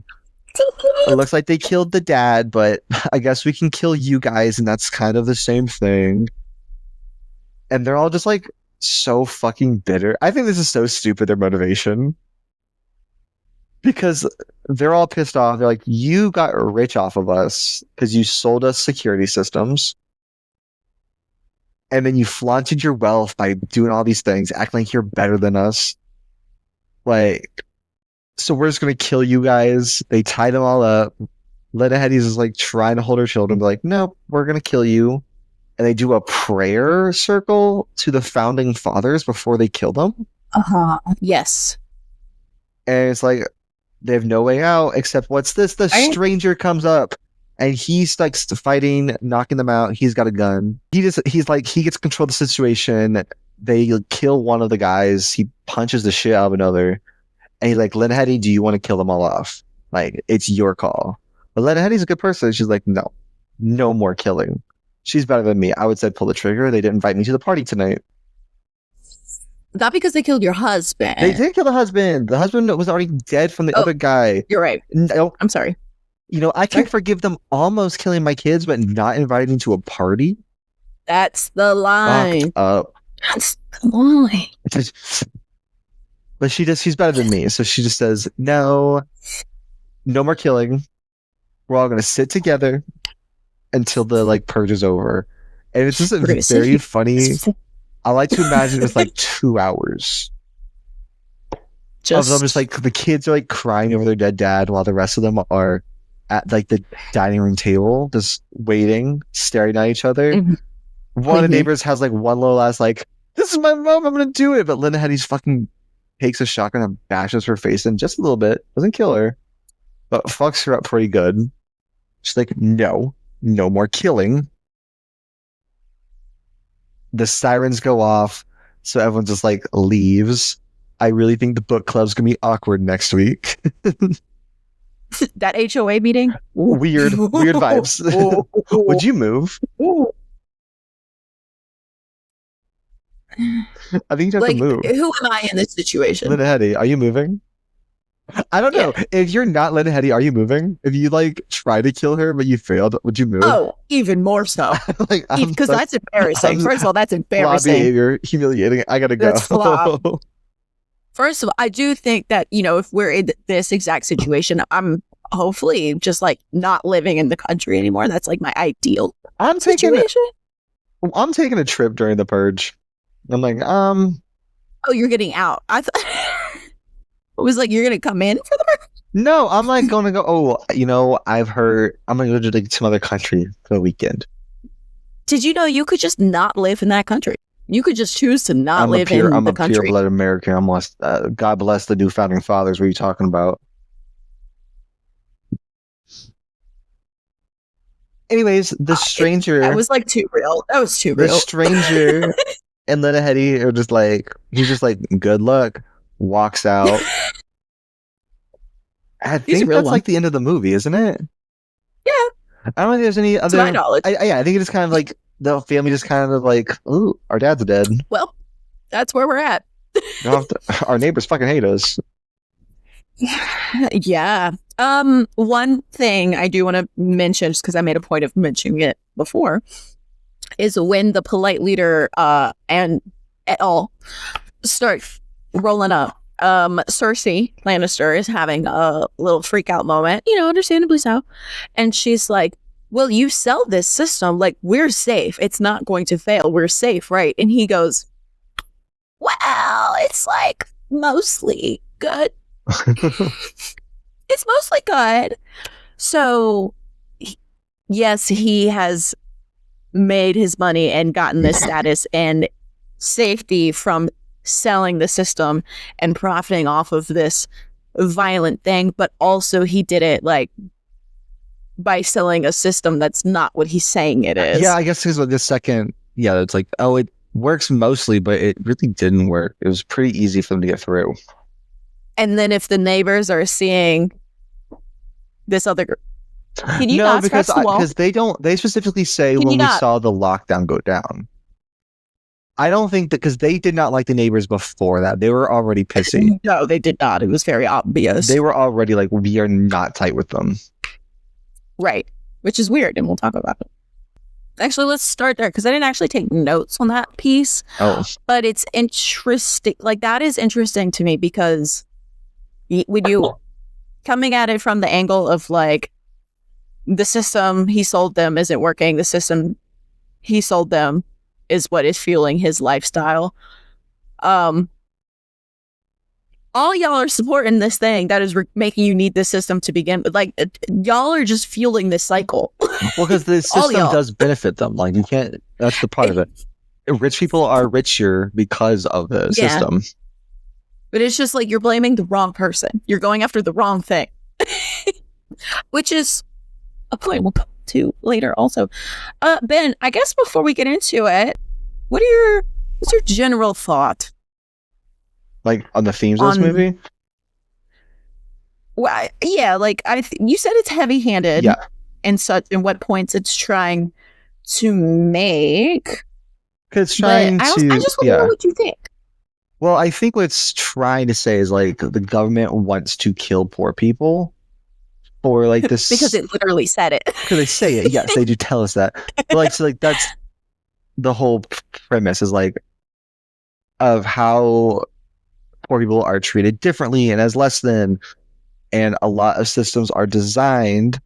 It looks like they killed the dad, but I guess we can kill you guys, and that's kind of the same thing." And they're all just like so fucking bitter. I think this is so stupid, their motivation. Because they're all pissed off. They're like, "You got rich off of us because you sold us security systems. And then you flaunted your wealth by doing all these things, acting like you're better than us. Like, so we're just going to kill you guys." They tie them all up. Lena Headey's is like trying to hold her children. Be like, "No, we're going to kill you." And they do a prayer circle to the founding fathers before they kill them. Yes. And it's like, they have no way out except what's this? The stranger comes up and he's like fighting, knocking them out. He's got a gun. He's like, he gets control of the situation. They kill one of the guys. He punches the shit out of another. And he's like, "Lena Headey, do you want to kill them all off? Like, it's your call." But Lena Headey's a good person. She's like, no more killing. She's better than me. I would say pull the trigger. They didn't invite me to the party tonight. Not because they killed your husband. They did kill the husband. The husband was already dead from the other guy. You're right. No, I'm sorry. I can forgive them almost killing my kids, but not inviting to a party. That's the line. Fucked up. That's the line. But she's better than me. So she just says, no more killing. We're all going to sit together until the like purge is over. And it's just a very funny... I like to imagine it's like 2 hours. Just like the kids are like crying over their dead dad while the rest of them are at like the dining room table, just waiting, staring at each other. One of the neighbors has like one little ass like, "This is my mom, I'm gonna do it." But Lena Headey's fucking takes a shotgun and bashes her face in just a little bit. Doesn't kill her, but fucks her up pretty good. She's like, no more killing. The sirens go off, so everyone just like leaves. I really think the book club's gonna be awkward next week. That HOA meeting? Weird vibes. Would you move? I think you have to move. Who am I in this situation? Lena Headey, are you moving? I don't know. If you're not Lena Headey, are you moving? If you like try to kill her but you failed, would you move? Oh, even more so. Because that's embarrassing. First of all, that's embarrassing. Behavior, humiliating. I gotta go. That's flawed. First of all, I do think that, if we're in this exact situation, I'm hopefully just like not living in the country anymore. That's like my ideal situation. I'm taking a trip during the purge. I'm like, Oh, you're getting out. I thought it was like you're gonna come in for the purge. No, I'm like going to go. I've heard I'm gonna go to like some other country for the weekend. Did you know you could just not live in that country? You could just choose to not live in the country. I'm a pure-blooded American. God bless the new founding fathers. What are you talking about? Anyways, the stranger... That was like too real. That was too real. The stranger and Lena Headey are just like... He's just like, "Good luck." Walks out. I think that's like the end of the movie, isn't it? Yeah. I don't think there's any other... To my knowledge. I think it's kind of like... The family just kind of like, "Ooh, our dad's dead." Well, that's where we're at. Our neighbors fucking hate us. Yeah. One thing I do want to mention, just because I made a point of mentioning it before, is when the polite leader and et al. Start rolling up. Cersei Lannister is having a little freak out moment, understandably so. And she's like, well, you sell this system, like, we're safe. It's not going to fail. We're safe, right? And he goes, well, it's like mostly good. It's mostly good. So, yes, he has made his money and gotten this status and safety from selling the system and profiting off of this violent thing, but also he did it like by selling a system that's not what he's saying it is. Yeah, I guess because the second, it's like, oh, it works mostly, but it really didn't work. It was pretty easy for them to get through. And then if the neighbors are seeing this other group, can you not scratch the wall? Because they specifically say when we saw the lockdown go down. I don't think that, because they did not like the neighbors before that. They were already pissy. No, they did not. It was very obvious. They were already like, we are not tight with them. Right. Which is weird, and we'll talk about it. Actually, let's start there, because I didn't actually take notes on that piece. Oh. But it's interesting. Like, that is interesting to me, because when you coming at it from the angle of like, the system he sold them isn't working. The system he sold them is what is fueling his lifestyle. All y'all are supporting this thing that is making you need this system to begin with. Like, y'all are just fueling this cycle. Well, because the system does benefit them. Like, you can't, that's the part of it. Rich people are richer because of the system. But it's just like, you're blaming the wrong person. You're going after the wrong thing. Which is a point we'll come to later also. Ben, I guess before we get into it, what's your general thought? Like, on the themes of this movie? Well, yeah, like, you said it's heavy-handed. Yeah. And such, and what points it's trying to make. It's trying I just want to know what you think. Well, I think what it's trying to say is, like, the government wants to kill poor people. Or like this, because it literally said it. Because they say it, yes, they do tell us that. But like, so like that's the whole premise, is like, of how poor people are treated differently and as less than, and a lot of systems are designed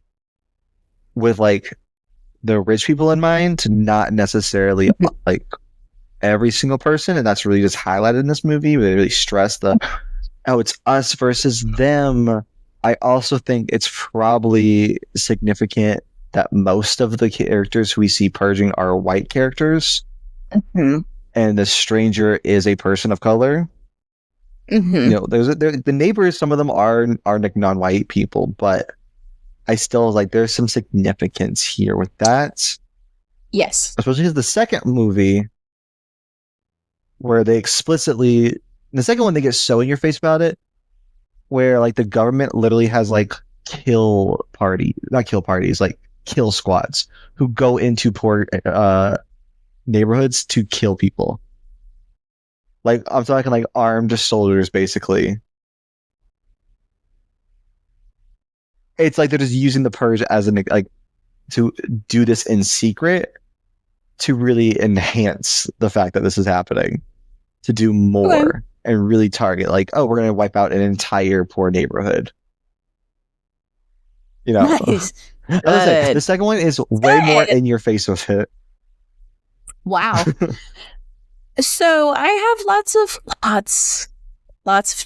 with like the rich people in mind, to not necessarily like every single person, and that's really just highlighted in this movie. They really stress it's us versus them. I also think it's probably significant that most of the characters we see purging are white characters, and the stranger is a person of color. There's the neighbors. Some of them are like non-white people, but I still like there's some significance here with that. Yes, especially because the second movie, where they explicitly, the second one, they get so in your face about it, where like the government literally has like kill squads who go into poor neighborhoods to kill people. Like, I'm talking like armed soldiers, basically. It's like they're just using the purge as to do this in secret, to really enhance the fact that this is happening, to do more. And really target, like, oh, we're going to wipe out an entire poor neighborhood. Nice. The second one is way more in your face with it. Wow. So I have lots of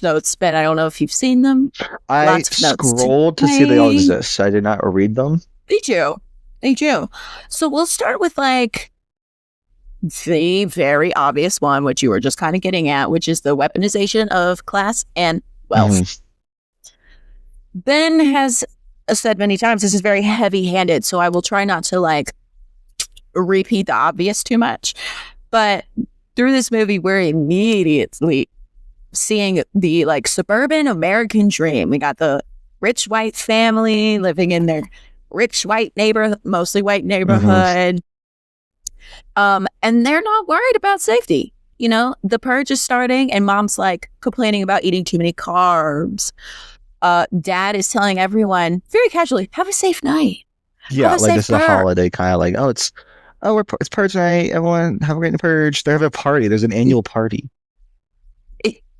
notes, but I don't know if you've seen them. I scrolled to see they all exist. I did not read them. They do. So we'll start with like the very obvious one, which you were just kind of getting at, which is the weaponization of class and wealth. Ben has said many times this is very heavy-handed, so I will try not to like repeat the obvious too much. But through this movie, we're immediately seeing the like suburban American dream. We got the rich white family living in their rich white mostly white neighborhood. And they're not worried about safety. The purge is starting and mom's like complaining about eating too many carbs. Dad is telling everyone very casually, have a safe night. Yeah, like this is a holiday, kind of like, it's purge night. Everyone have a great purge. They have a party. There's an annual party.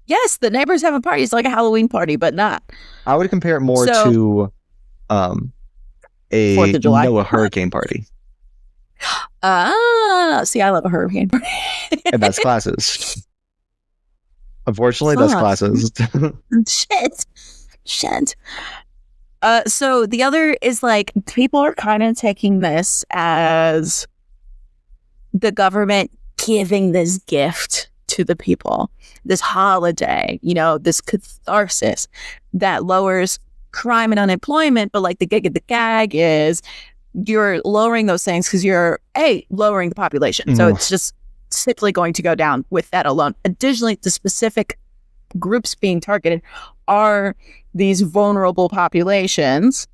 Yes, the neighbors have a party. It's like a Halloween party, but not. I would compare it more to a 4th of July. Noah hurricane party. See, I love a hurricane party. And that's classes. Unfortunately, that's classes. Shit. So the other is like, people are kind of taking this as the government giving this gift to the people, this holiday, this catharsis that lowers crime and unemployment. But like the gig of the gag is you're lowering those things because you're lowering the population. So it's just simply going to go down with that alone. Additionally, the specific groups being targeted are these vulnerable populations,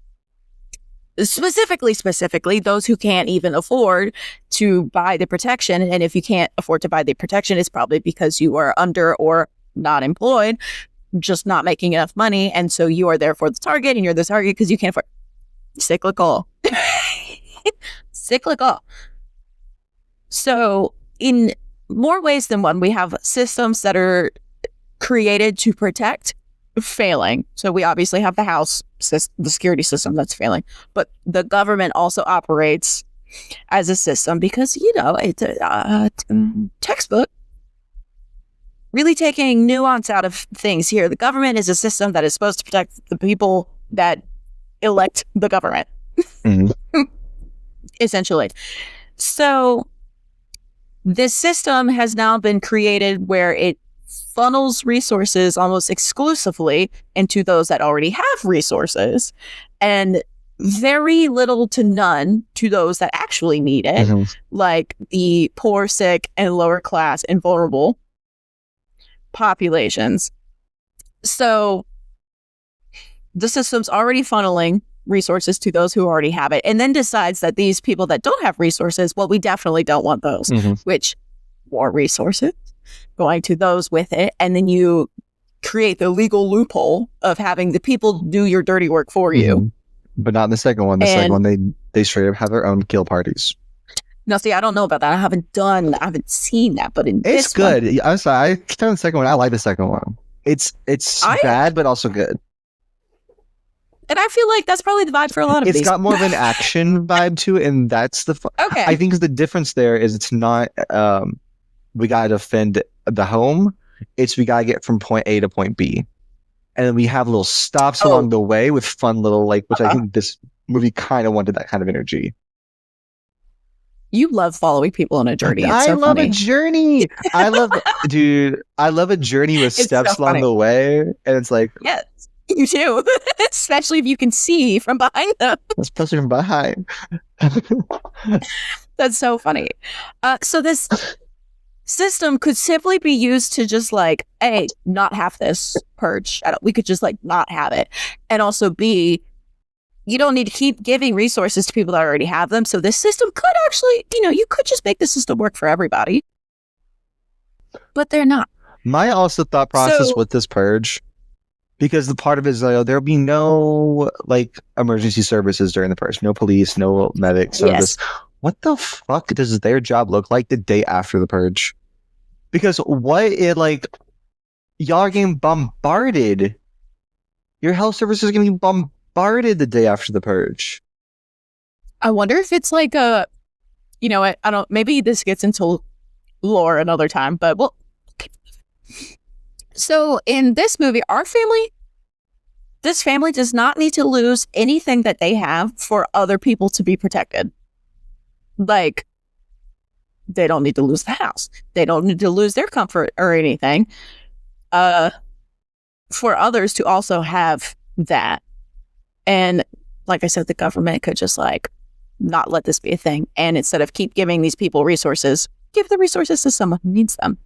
specifically those who can't even afford to buy the protection. And if you can't afford to buy the protection, it's probably because you are under or not employed, just not making enough money. And so you are therefore the target, and you're the target because you can't afford. Cyclical. So in more ways than one, we have systems that are created to protect failing. So we obviously have the security system that's failing, but the government also operates as a system because, it's a textbook. Really taking nuance out of things here. The government is a system that is supposed to protect the people that elect the government. Essentially. So this system has now been created where it funnels resources almost exclusively into those that already have resources, and very little to none to those that actually need it, like the poor, sick, and lower class and vulnerable populations. So the system's already funneling resources to those who already have it, and then decides that these people that don't have resources, well, we definitely don't want those, which more resources going to those with it. And then you create the legal loophole of having the people do your dirty work for you. But not in the second one. The second one, they straight up have their own kill parties. No, see, I don't know about that. I haven't seen that, but it's good. I'm sorry, I found the second one. I like the second one. It's bad, but also good. And I feel like that's probably the vibe for a lot of these. It's got more of an action vibe to it, and that's the okay. I think the difference there is it's not we gotta defend the home. It's we gotta get from point A to point B, and then we have little stops along the way with fun little which I think this movie kind of wanted that kind of energy. You love following people on a journey. It's I love funny. A journey. I love a journey with steps along the way, and it's like yes. You too, especially if you can see from behind them. Especially from behind. That's so funny. So this system could simply be used to just not have this purge. We could just not have it. And also B, you don't need to keep giving resources to people that already have them. So this system could actually, you could just make the system work for everybody. But they're not. My also thought process with this purge, because the part of it is there'll be no emergency services during the purge, no police, no medics, none of this. What the fuck does their job look like the day after the purge? Because y'all are getting bombarded. Your health services are getting bombarded the day after the purge. I wonder if it's I don't. Maybe this gets into lore another time, but well. So in this movie, this family does not need to lose anything that they have for other people to be protected. They don't need to lose the house. They don't need to lose their comfort or anything. For others to also have that. And like I said, the government could just not let this be a thing. And instead of keep giving these people resources, give the resources to someone who needs them.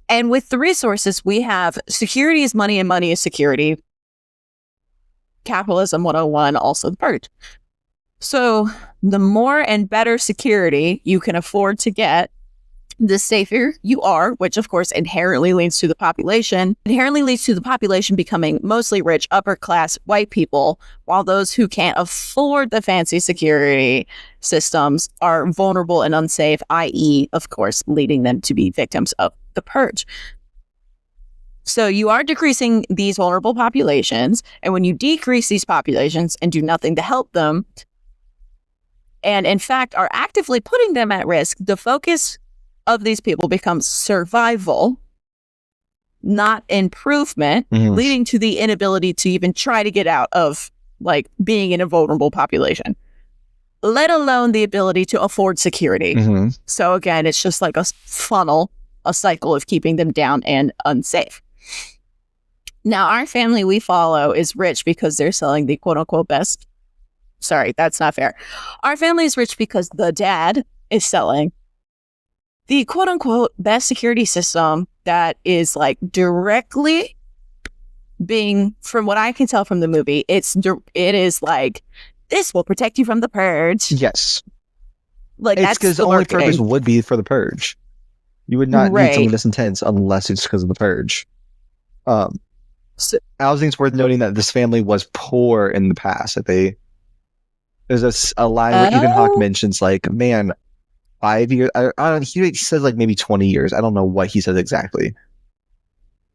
And with the resources, we have security is money and money is security. Capitalism 101, also the Purge. So the more and better security you can afford to get, the safer you are, which of course inherently leads to the population becoming mostly rich, upper class white people, while those who can't afford the fancy security systems are vulnerable and unsafe, i.e., of course, leading them to be victims of the purge. So you are decreasing these vulnerable populations. And when you decrease these populations and do nothing to help them, and in fact are actively putting them at risk, the focus of these people becomes survival, not improvement, leading to the inability to even try to get out of like being in a vulnerable population, let alone the ability to afford security. So again, it's just like a funnel, a cycle of keeping them down and unsafe. Now, our family we follow is rich because they're selling the quote unquote best. Sorry, that's not fair. Our family is rich because the dad is selling the quote unquote best security system that is like directly being, from what I can tell from the movie, it is like, this will protect you from the purge. Yes. Like, it's because the only purpose would be for the purge. You would not need something this intense unless it's because of the purge. So, I also think it's worth noting that this family was poor in the past. That there's a line where Ethan Hawke mentions like, man, 5 years. I don't. He says like maybe 20 years. I don't know what he says exactly,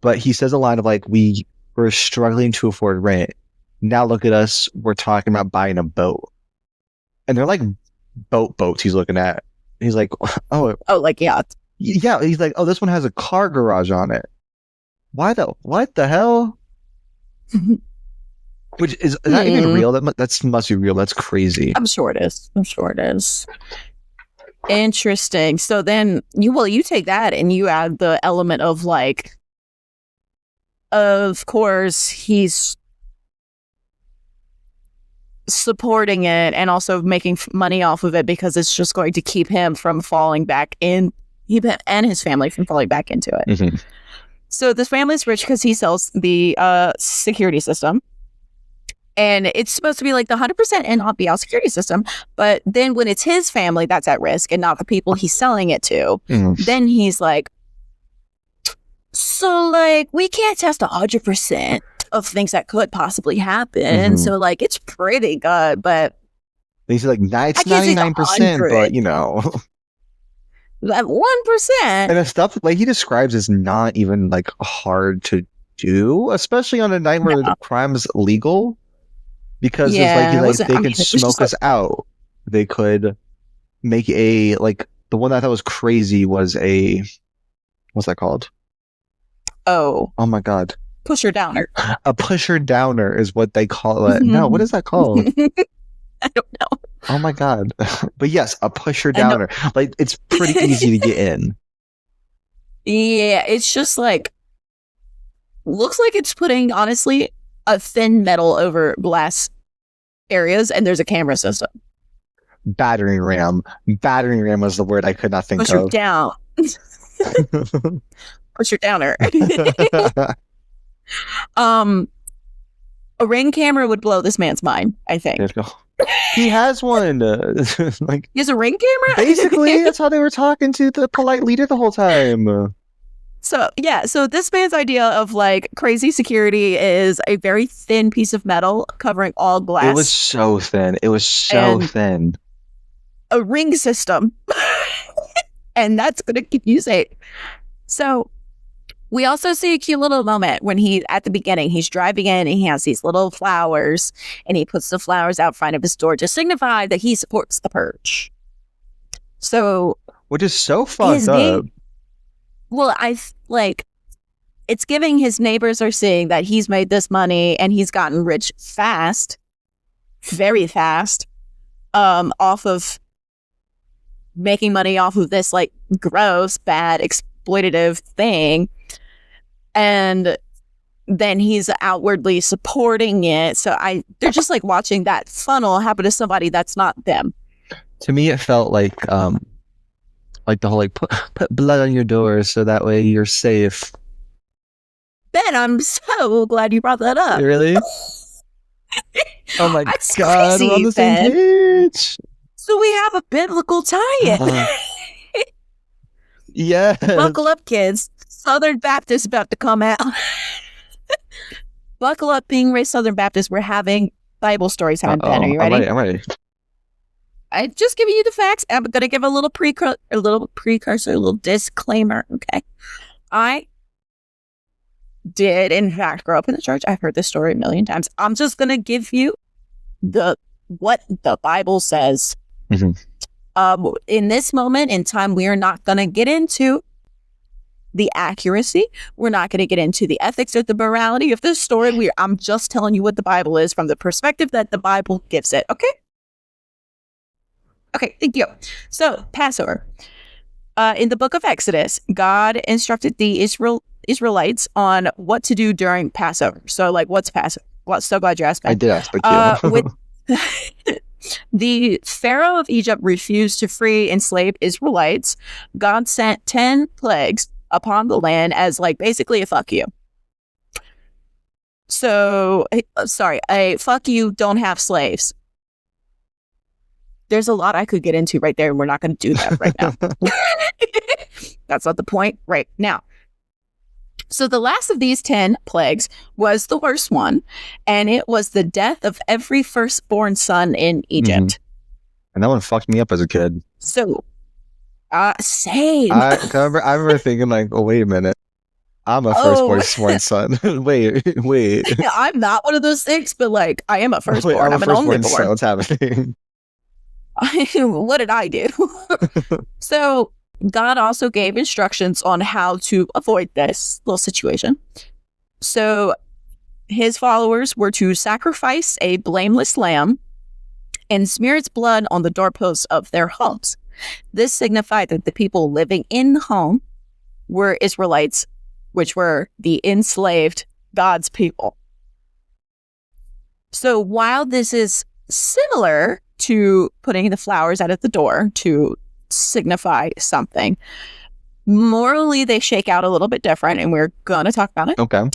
but he says a line of like, we were struggling to afford rent. Now look at us. We're talking about buying a boat, and they're like boats. He's looking at. He's like, oh, like yachts. Yeah, he's like, oh, this one has a car garage on it. What the hell? Which is that even real? That must be real. That's crazy. I'm sure it is. Interesting. So then you take that and you add the element of like, of course, he's supporting it and also making money off of it because it's just going to keep him from falling back in, and his family from falling back into it. So this family's rich because he sells the security system. And it's supposed to be like the 100% and not be our security system. But then when it's his family that's at risk and not the people he's selling it to, then he's like, so like, we can't test 100% of things that could possibly happen. So like, it's pretty good, but he's like, it's 99%, but you know. That 1%. And the stuff like he describes is not even like hard to do, especially on a night where the crime's legal. Because it's like they can smoke us out. They could make a like the one that I thought was crazy was a what's that called? Oh my god. Pusher downer. A pusher downer is what they call it. No, what is that called? I don't know. Oh my god. But yes, a pusher downer. Like it's pretty easy to get in. Yeah, it's just like looks like it's putting honestly a thin metal over glass areas and there's a camera system. Battering ram. Battering ram was the word I could not think Pusher of. Down. Pusher downer. A Ring camera would blow this man's mind, I think. He has one. Like he has a Ring camera? Basically, that's how they were talking to the polite leader the whole time. So, yeah. So this man's idea of like crazy security is a very thin piece of metal covering all glass. It was so thin. Thin. A ring system. And that's going to keep you safe. So we also see a cute little moment when at the beginning, he's driving in and he has these little flowers and he puts the flowers out front of his door to signify that he supports the purge. So, which is so fucked up. Well, it's giving his neighbors are seeing that he's made this money and he's gotten rich fast, very fast, off of making money off of this like gross, bad, exploitative thing. And then he's outwardly supporting it. So they're just like watching that funnel happen to somebody that's not them. To me, it felt like the whole like put blood on your doors so that way you're safe. Ben, I'm so glad you brought that up. Really? Oh my That's god, crazy, we're on the same page. So we have a biblical tie-in. Yeah. Buckle up, kids. Southern Baptist about to come out. Buckle up, being raised Southern Baptist. We're having Bible stories time. Ben, are you ready? I'm ready. I'm just giving you the facts. I'm going to give a little precursor, a little disclaimer. Okay. did in fact grow up in the church. I've heard this story a million times. I'm just going to give you what the Bible says. In this moment in time, we are not going to get into the accuracy. We're not going to get into the ethics or the morality of this story. I'm just telling you what the Bible is from the perspective that the Bible gives it. Okay? Okay, thank you. So, Passover. In the book of Exodus, God instructed the Israelites on what to do during Passover. So, like, what's Passover? Well, so glad you asked me. I did ask, but with the Pharaoh of Egypt refused to free enslaved Israelites. God sent 10 plagues upon the land as, like, basically a fuck you. So, a fuck you, don't have slaves. There's a lot I could get into right there, and we're not going to do that right now. That's not the point right now. So the last of these 10 plagues was the worst one, and it was the death of every firstborn son in Egypt. And that one fucked me up as a kid. So, same. I remember thinking, like, oh, wait a minute. I'm a firstborn son. wait. Yeah, I'm not one of those things, but, like, I am a firstborn. I'm an only born. What's happening? What did I do? So God also gave instructions on how to avoid this little situation. So his followers were to sacrifice a blameless lamb and smear its blood on the doorposts of their homes. This signified that the people living in the home were Israelites, which were the enslaved God's people. So while this is similar to putting the flowers out at the door to signify something, morally they shake out a little bit different, and we're going to talk about it. Okay.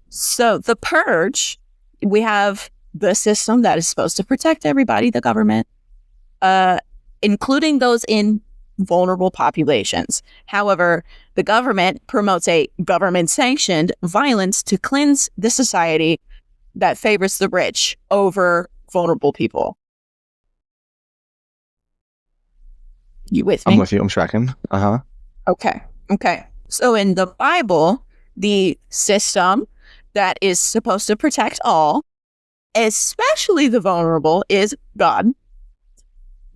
So the purge, we have the system that is supposed to protect everybody, the government, including those in vulnerable populations. However, the government promotes a government-sanctioned violence to cleanse the society that favors the rich over vulnerable people. You with me? I'm with you. I'm tracking. Okay. So in the Bible, the system that is supposed to protect all, especially the vulnerable, is God.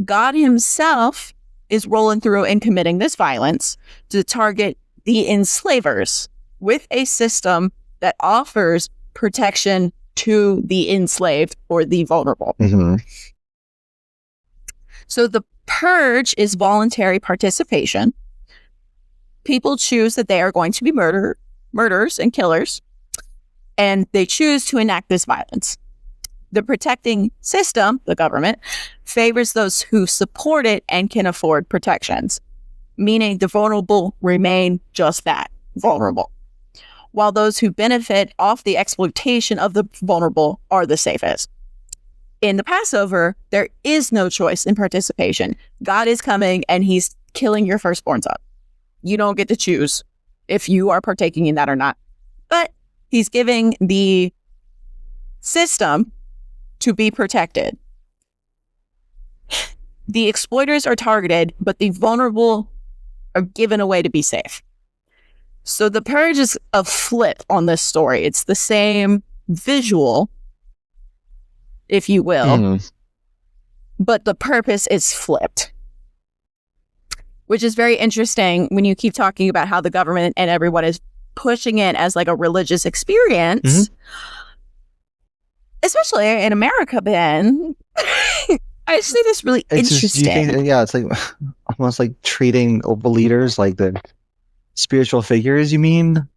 God himself is rolling through and committing this violence to target the enslavers with a system that offers protection to the enslaved or the vulnerable. So the purge is voluntary participation. People choose that they are going to be murderers and killers, and they choose to enact this violence. The protecting system, the government, favors those who support it and can afford protections, meaning the vulnerable remain just that, vulnerable, while those who benefit off the exploitation of the vulnerable are the safest. In the Passover, there is no choice in participation. God is coming and he's killing your firstborn son. You don't get to choose if you are partaking in that or not. But he's giving the system to be protected. The exploiters are targeted, but the vulnerable are given away to be safe. So the purge is a flip on this story. It's the same visual, if you will, but the purpose is flipped, which is very interesting when you keep talking about how the government and everyone is pushing it as like a religious experience, especially in America, Ben. I just think it's really interesting. It's like almost like treating leaders like the spiritual figures, you mean?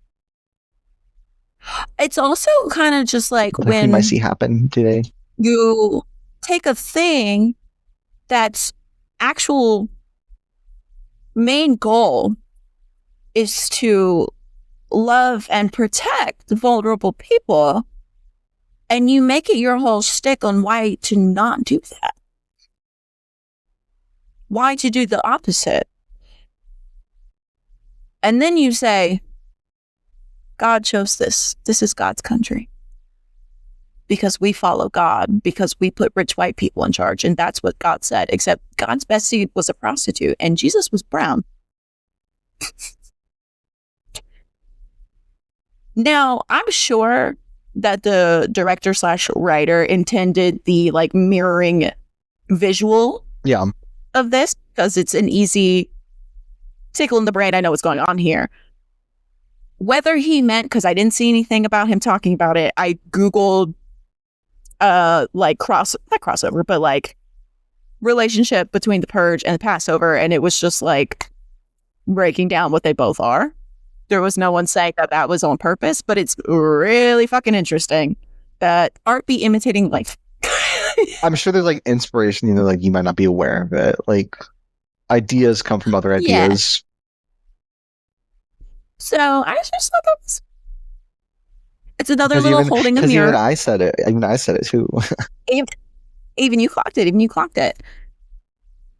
It's also kind of just like when you might see happen today. You take a thing that's actual main goal is to love and protect vulnerable people, and you make it your whole shtick on why to not do that. Why to do the opposite. And then you say, God chose this. This is God's country. Because we follow God, because we put rich white people in charge. And that's what God said, except God's best seed was a prostitute and Jesus was brown. Now, I'm sure that the director / writer intended the like mirroring visual of this because it's an easy tickle in the brain. I know what's going on here. Whether he meant, because I didn't see anything about him talking about it, I Googled like not crossover, but like relationship between the Purge and the Passover, and it was just like breaking down what they both are. There was no one saying that was on purpose, but it's really fucking interesting that art be imitating life. I'm sure there's like inspiration, like you might not be aware of it. Like ideas come from other ideas. Yeah. So I just thought it's another little holding a mirror. Even I said it. Even I said it too. even you clocked it.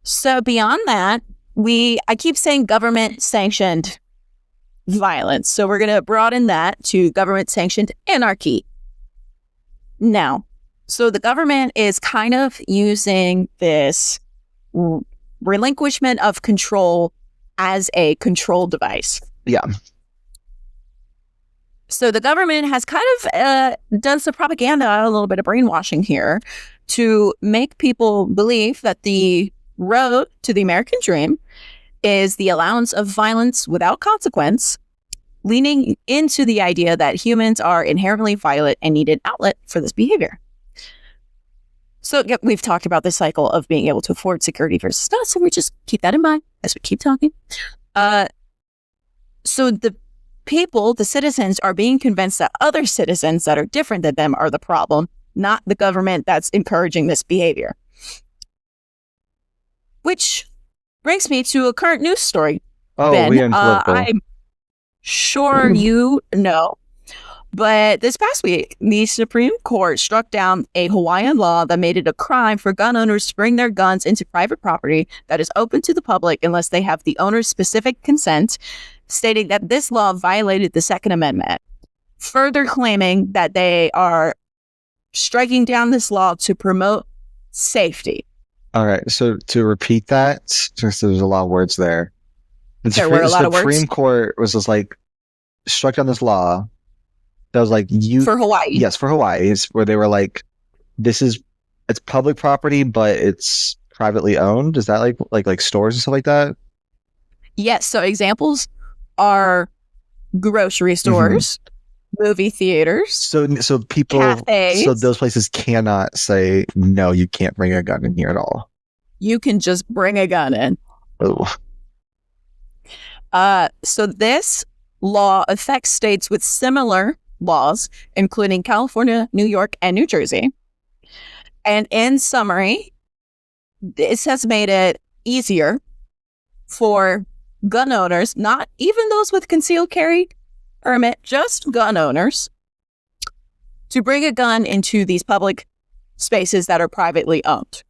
So beyond that, I keep saying government sanctioned violence. So we're going to broaden that to government sanctioned anarchy. Now, so the government is kind of using this relinquishment of control as a control device. Yeah. So the government has kind of done some propaganda, a little bit of brainwashing here to make people believe that the road to the American dream is the allowance of violence without consequence, leaning into the idea that humans are inherently violent and need an outlet for this behavior. So we've talked about this cycle of being able to afford security versus not, so we just keep that in mind as we keep talking. So the people, the citizens, are being convinced that other citizens that are different than them are the problem, not the government that's encouraging this behavior. Which brings me to a current news story. Oh, Ben, I'm sure you know, but this past week, the Supreme Court struck down a Hawaiian law that made it a crime for gun owners to bring their guns into private property that is open to the public unless they have the owner's specific consent, stating that this law violated the Second Amendment, further claiming that they are striking down this law to promote safety. All right, so to repeat that, there's a lot of words there. There were a lot of words. The Supreme Court was just like struck down this law that was like for Hawaii. Yes, for Hawaii, where they were like, it's public property, but it's privately owned. Is that like stores and stuff like that? Yes. So examples are grocery stores, movie theaters. So people, cafes. So those places cannot say, no, you can't bring a gun in here at all. You can just bring a gun in. Oh. So this law affects states with similar laws, including California, New York, and New Jersey. And in summary, this has made it easier for gun owners, not even those with concealed carry permit, just gun owners, to bring a gun into these public spaces that are privately owned,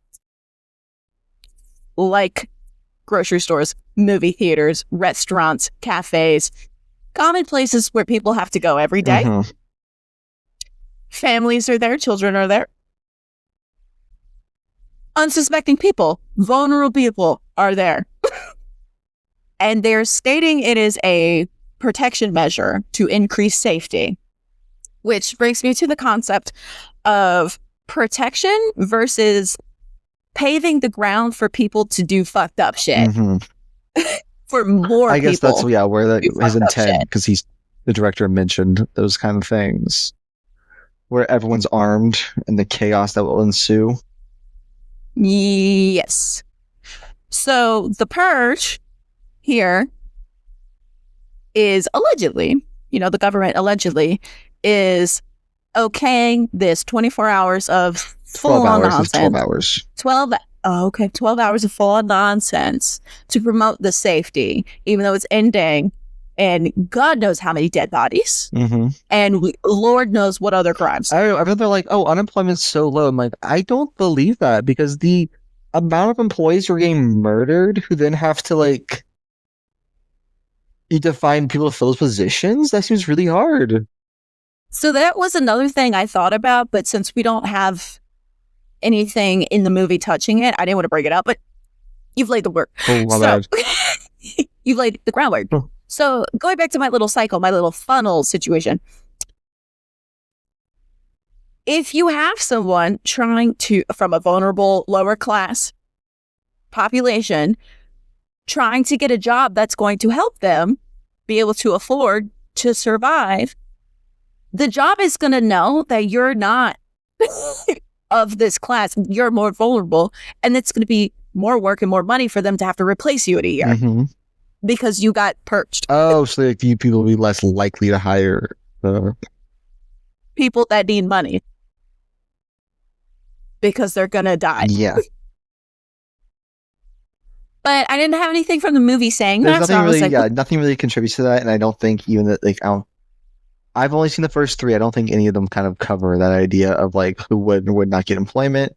like grocery stores, movie theaters, restaurants, cafes, common places where people have to go every day. Families are there, children are there. Unsuspecting people, vulnerable people are there. And they're stating it is a protection measure to increase safety, which brings me to the concept of protection versus paving the ground for people to do fucked up shit. For more people. I guess that's where his intent, because the director mentioned those kind of things, where everyone's armed and the chaos that will ensue. Yes. So the Purge here is allegedly, the government allegedly is okaying this 24 hours of full-on nonsense. 12 hours. 12 hours of full-on nonsense to promote the safety, even though it's ending and God knows how many dead bodies, and Lord knows what other crimes. I remember they're like, oh, unemployment's so low. I'm like, I don't believe that, because the amount of employees who are getting murdered who then have to you to find people to fill those positions, that seems really hard. So that was another thing I thought about, but since we don't have anything in the movie touching it, I didn't want to bring it up, but you've laid the work. Oh, my bad. You've laid the groundwork. So going back to my little cycle, my little funnel situation. If you have someone trying to, from a vulnerable lower class population, trying to get a job that's going to help them be able to afford to survive, the job is going to know that you're not of this class. You're more vulnerable, and it's going to be more work and more money for them to have to replace you in a year because you got purged. Oh, so like, people will be less likely to hire people that need money because they're going to die. Yeah. But I didn't have anything from the movie saying There's that. Nothing so really, like, nothing really contributes to that, and I don't think even that, like, I've only seen the first 3. I don't think any of them kind of cover that idea of like who would or would not get employment.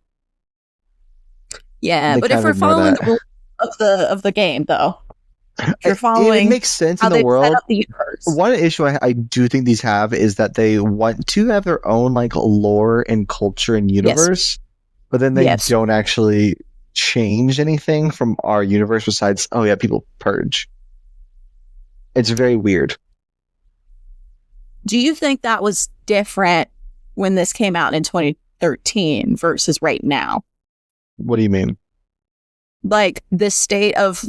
Yeah, but if we're following the rules of the game, though, if you're following, it makes sense in the world. Set up the universe. One issue I do think these have is that they want to have their own like lore and culture and universe, but then they don't actually change anything from our universe besides, oh yeah, people purge. It's very weird. Do you think that was different when this came out in 2013 versus right now? What do you mean? Like the state of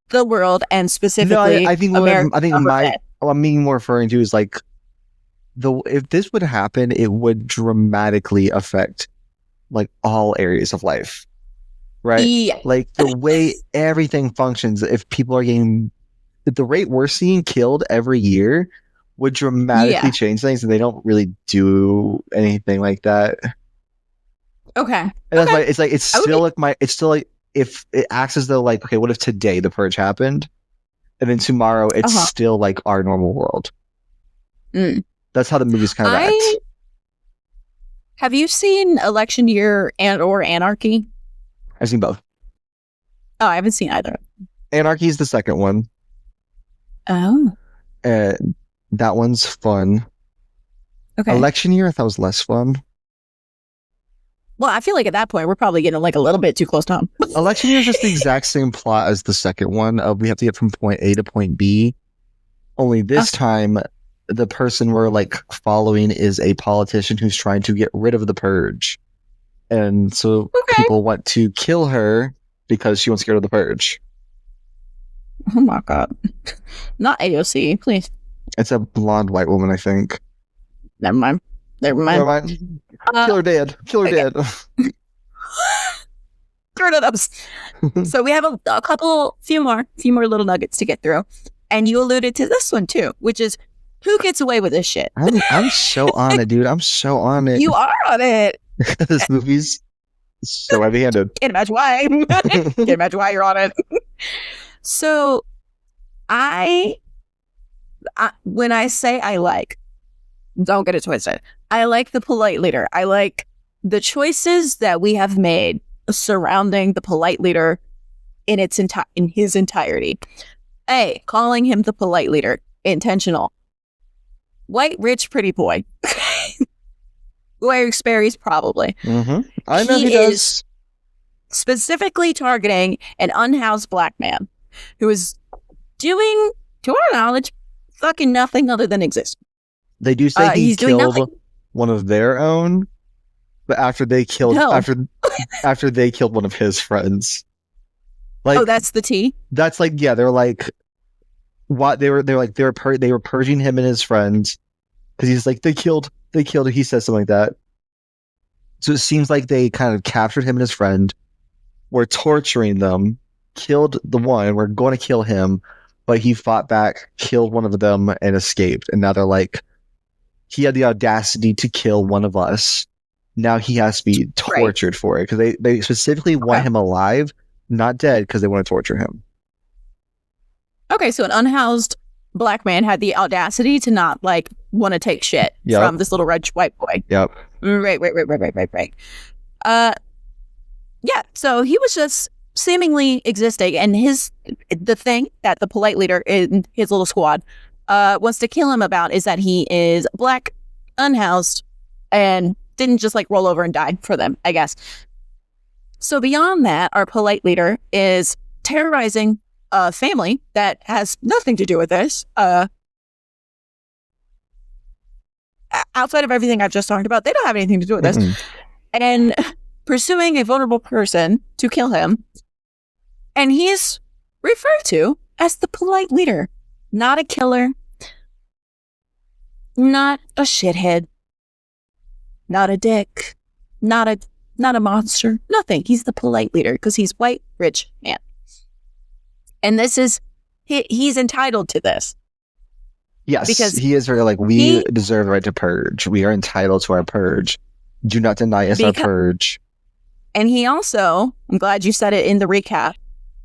the world and specifically I think what I'm more referring to is like if this would happen, it would dramatically affect like all areas of life. Right? Yeah. Like the way everything functions, if people are getting at the rate we're seeing killed every year would dramatically change things, and they don't really do anything like that. Okay. And that's why it's like it's still like if it acts as though like, okay, what if today the purge happened? And then tomorrow it's still like our normal world. That's how the movies kind of act. Have you seen Election Year or Anarchy? I've seen both. Oh, I haven't seen either. Anarchy is the second one. Oh. That one's fun. Okay. Election Year I thought was less fun. Well, I feel like at that point we're probably getting like a little bit too close to home. Election Year is just the exact same plot as the second one. We have to get from point A to point B. Only this time, the person we're like following is a politician who's trying to get rid of the purge. And so people want to kill her because she wants to get rid of the purge. Oh my god. Not AOC, please. It's a blonde white woman, I think. Never mind. Kill her dead. Kill her dead. Turn it up. So we have a few more little nuggets to get through. And you alluded to this one too, which is who gets away with this shit? I'm so on it, dude. I'm so on it. You are on it. This movie's so heavy-handed. Can't imagine why. Can't imagine why you're on it. So I when I say I like, don't get it twisted. I like the polite leader. I like the choices that we have made surrounding the polite leader in his entirety. A, calling him the polite leader, intentional. White, rich, pretty boy. Wears Sperry's probably. I know he does. Specifically targeting an unhoused black man who is doing, to our knowledge, fucking nothing other than exist. They do say he killed one of their own, but after they killed after they killed one of his friends. Like, oh, that's the T. That's like, yeah, they're like, what they were purging him and his friends because he's like they killed. He says something like that. So it seems like they kind of captured him and his friend, were torturing them, killed the one, we're going to kill him, but he fought back, killed one of them, and escaped. And now they're like, he had the audacity to kill one of us. Now he has to be tortured for it because they specifically want him alive, not dead, because they want to torture him. Okay, so an unhoused black man had the audacity to not like want to take shit from this little rich white boy. Yep. Right. Yeah, so he was just seemingly existing, and the thing that the polite leader in his little squad wants to kill him about is that he is black, unhoused, and didn't just like roll over and die for them, I guess. So beyond that, our polite leader is terrorizing family that has nothing to do with this. Outside of everything I've just talked about, they don't have anything to do with this. And pursuing a vulnerable person to kill him. And he's referred to as the polite leader, not a killer, not a shithead, not a dick, not a monster, nothing. He's the polite leader because he's white, rich man. And this is, he's entitled to this. Yes, because he is very like, we deserve the right to purge. We are entitled to our purge. Do not deny us our purge. And he also, I'm glad you said it in the recap,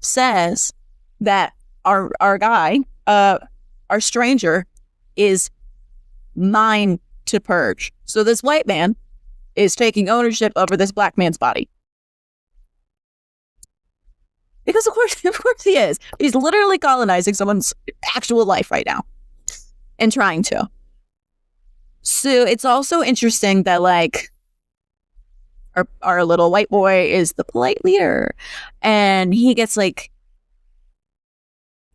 says that our guy, our stranger, is mine to purge. So this white man is taking ownership over this black man's body. Because of course he is. He's literally colonizing someone's actual life right now. And trying to. So it's also interesting that like our little white boy is the polite leader and he gets like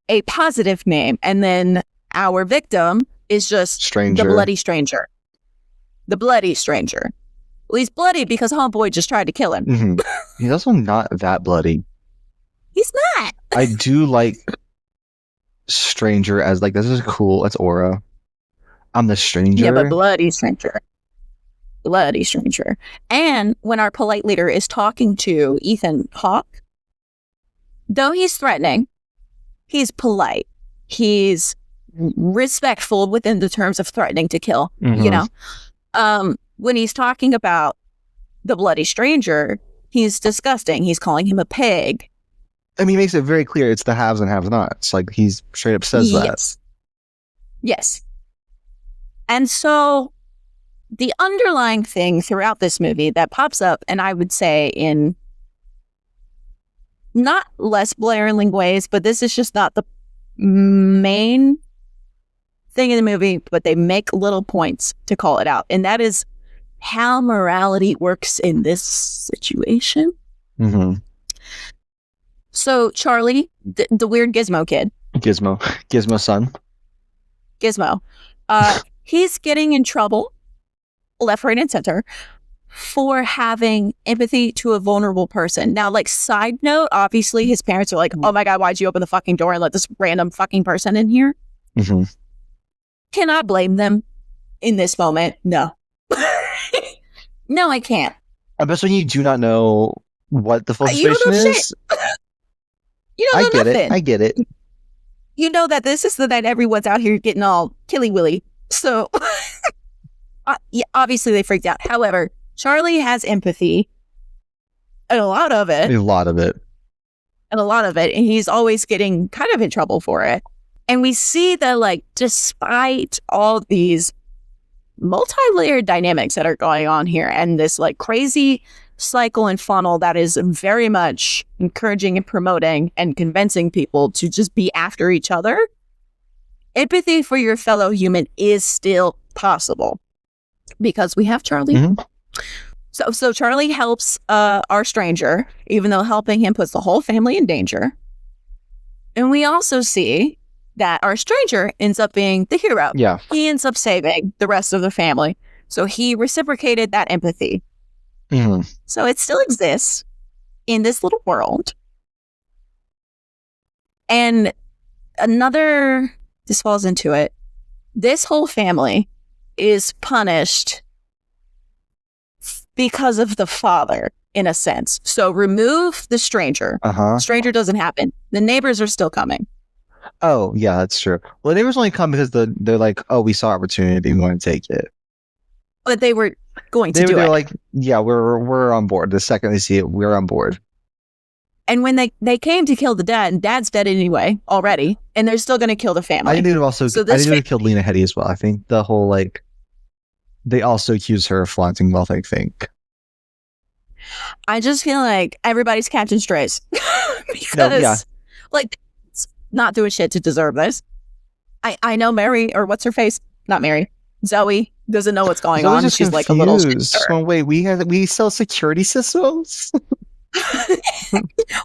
a positive name, and then our victim is just stranger. The bloody stranger. The bloody stranger. Well, he's bloody because homeboy just tried to kill him. Mm-hmm. He's also not that bloody. He's not. I do like stranger as like, this is cool. That's aura. I'm the stranger. Yeah, but bloody stranger. Bloody stranger. And when our polite leader is talking to Ethan Hawke, though he's threatening, he's polite. He's respectful within the terms of threatening to kill, you know? When he's talking about the bloody stranger, he's disgusting. He's calling him a pig. I mean, he makes it very clear it's the haves and have-nots. Like, he's straight up says that. Yes. And so the underlying thing throughout this movie that pops up, and I would say in not less blaring ways, but this is just not the main thing in the movie, but they make little points to call it out. And that is how morality works in this situation. Mm-hmm. So Charlie, the weird Gizmo kid. Gizmo son. Gizmo. He's getting in trouble, left, right, and center, for having empathy to a vulnerable person. Now, like, side note, obviously his parents are like, oh my God, why'd you open the fucking door and let this random fucking person in here? Mm-hmm. Cannot blame them in this moment. No. No, I can't. Especially when you do not know what the full situation is. You don't know nothing. I get it. You know that this is the night everyone's out here getting all killy-willy. So, yeah, obviously they freaked out. However, Charlie has empathy. And a lot of it. And he's always getting kind of in trouble for it. And we see that, like, despite all these multi-layered dynamics that are going on here and this, like, crazy cycle and funnel that is very much encouraging and promoting and convincing people to just be after each other, empathy for your fellow human is still possible because we have Charlie. Mm-hmm. So Charlie helps our stranger, even though helping him puts the whole family in danger. And we also see that our stranger ends up being the hero. Yeah. He ends up saving the rest of the family. So he reciprocated that empathy. Mm-hmm. So it still exists in this little world. And this falls into it. This whole family is punished because of the father, in a sense. So remove the stranger. Stranger doesn't happen. The neighbors are still coming. Oh, yeah, that's true. Well, the neighbors only come because they're like, oh, we saw opportunity, we want to take it. But they were going to do it. They're like, yeah, we're on board. The second they see it, we're on board. And when they came to kill the dad, and dad's dead anyway already, and they're still going to kill the family. I think they killed Lena Headey as well. I think the whole, like, they also accuse her of flaunting wealth, I think. I just feel like everybody's catching strays. Because, like, not doing shit to deserve this. I know Mary, or what's her face? Not Mary. Zoe doesn't know what's going on. She's confused. like a little. So wait, we sell security systems?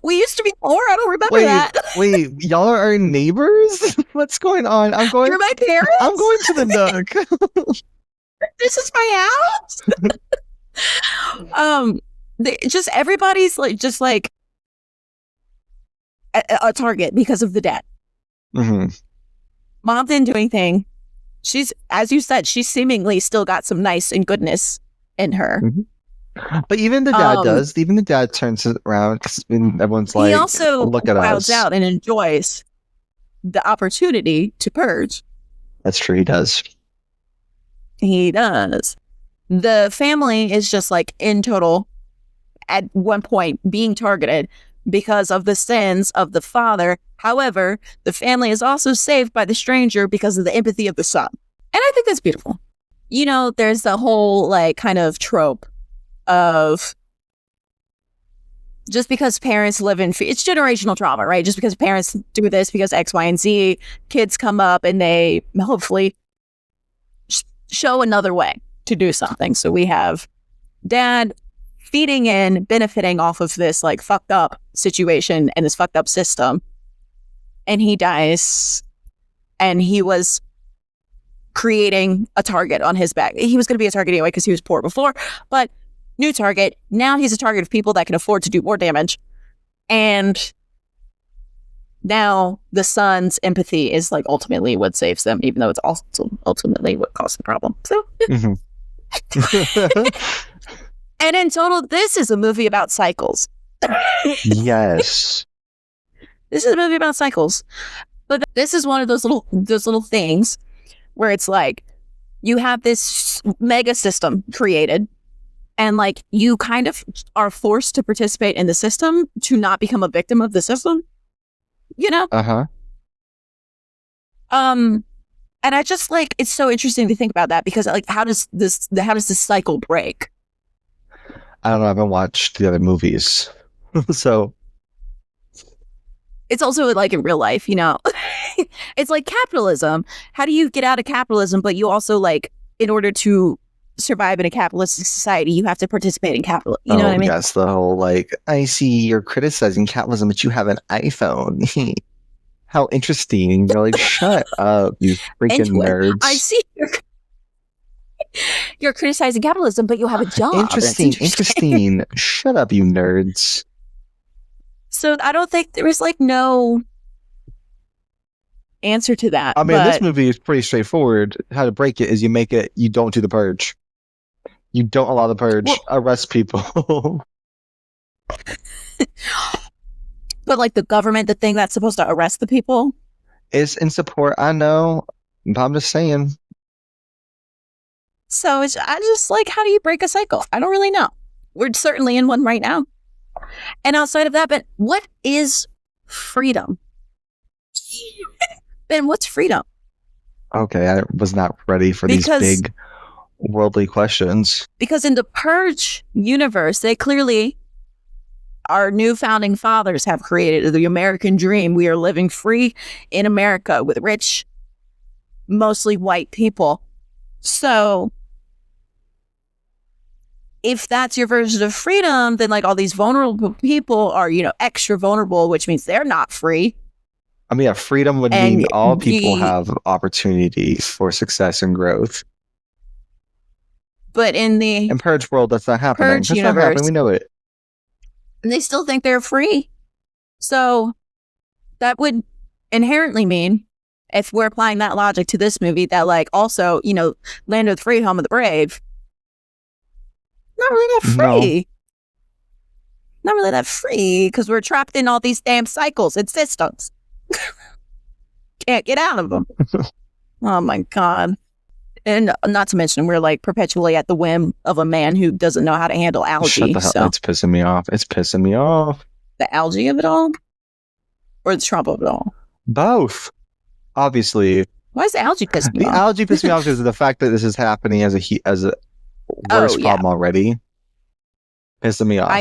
We used to be poor. I don't remember that. Wait, y'all are our neighbors? What's going on? You're my parents? I'm going to the Nook. This is my house. Just everybody's like a target because of the debt. Mm-hmm. Mom didn't do anything. She's, as you said, she's seemingly still got some nice and goodness in her. Mm-hmm. But even the dad does. Even the dad turns it around because everyone's like, he also look at wilds us. out and enjoys the opportunity to purge. That's true. He does. He does. The family is just like in total at one point being targeted because of the sins of the father. However, the family is also saved by the stranger because of the empathy of the son. And I think that's beautiful. You know, there's the whole like kind of trope of just because parents live in it's generational trauma, right? Just because parents do this because X, Y, and Z, kids come up and they hopefully show another way to do something. So we have dad feeding in, benefiting off of this like fucked up situation and this fucked up system. And he dies. And he was creating a target on his back. He was going to be a target anyway because he was poor before, but new target. Now he's a target of people that can afford to do more damage. And now the son's empathy is like ultimately what saves them, even though it's also ultimately what caused the problem. So, mm-hmm. And in total, this is a movie about cycles. Yes. This is a movie about cycles. But this is one of those little things where it's like you have this mega system created and like you kind of are forced to participate in the system to not become a victim of the system. You know? Uh-huh. And I just like, it's so interesting to think about that because like how does this cycle break? I don't know. I haven't watched the other movies. So it's also like in real life, you know, it's like capitalism. How do you get out of capitalism? But you also like, in order to survive in a capitalistic society, you have to participate in capitalism. You know what I mean? Yes, the whole like, I see you're criticizing capitalism, but you have an iPhone. How interesting. You're like, shut up, you freaking nerds. I see you're criticizing capitalism, but you have a job. Interesting. Shut up, you nerds. So I don't think there is like no answer to that. I mean, this movie is pretty straightforward. How to break it is you don't do the purge. You don't allow the purge. Arrest people. But like the government, the thing that's supposed to arrest the people, is in support. I know, but I'm just saying. So I just like, how do you break a cycle? I don't really know. We're certainly in one right now. And outside of that, but what is freedom? Ben, what's freedom? Okay, I was not ready for these big worldly questions. Because in the Purge universe, they clearly, our new founding fathers have created the American dream. We are living free in America with rich, mostly white people. So if that's your version of freedom, then like all these vulnerable people are, you know, extra vulnerable, which means they're not free. I mean, freedom would mean all people have opportunities for success and growth. But in Purge world, that's not happening. Purge that's universe, not happening. We know it. And they still think they're free. So that would inherently mean, if we're applying that logic to this movie, that like also, you know, land of the free, home of the brave, not really that free. No. Not really that free because we're trapped in all these damn cycles and systems. Can't get out of them. Oh my God. And not to mention, we're like perpetually at the whim of a man who doesn't know how to handle algae. Shut the hell. So. It's pissing me off. It's pissing me off. The algae of it all? Or the Trump of it all? Both. Obviously. Why is the algae pissing me off? The algae pissing me off because of the fact that this is happening as a worse problem already. Pissing me off.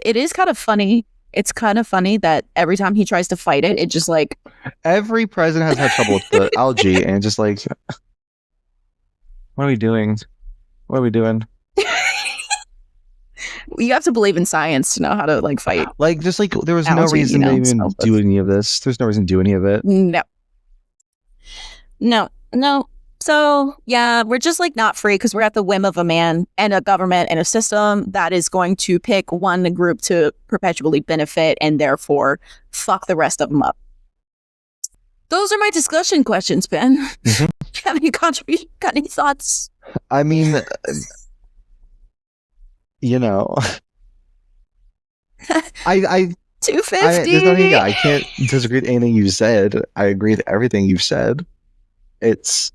It is kind of funny. It's kind of funny that every time he tries to fight it, it just like... Every president has had trouble with the algae and just like... What are we doing? What are we doing? You have to believe in science to know how to like fight. Like, just like there was no reason to even do any of this. There's no reason to do any of it. No. So yeah, we're just like not free because we're at the whim of a man and a government and a system that is going to pick one group to perpetually benefit and therefore fuck the rest of them up. Those are my discussion questions, Ben. Mm-hmm. Have any contribution? Got any thoughts? I mean, you know, I 250. I can't disagree with anything you said. I agree with everything you've said. It's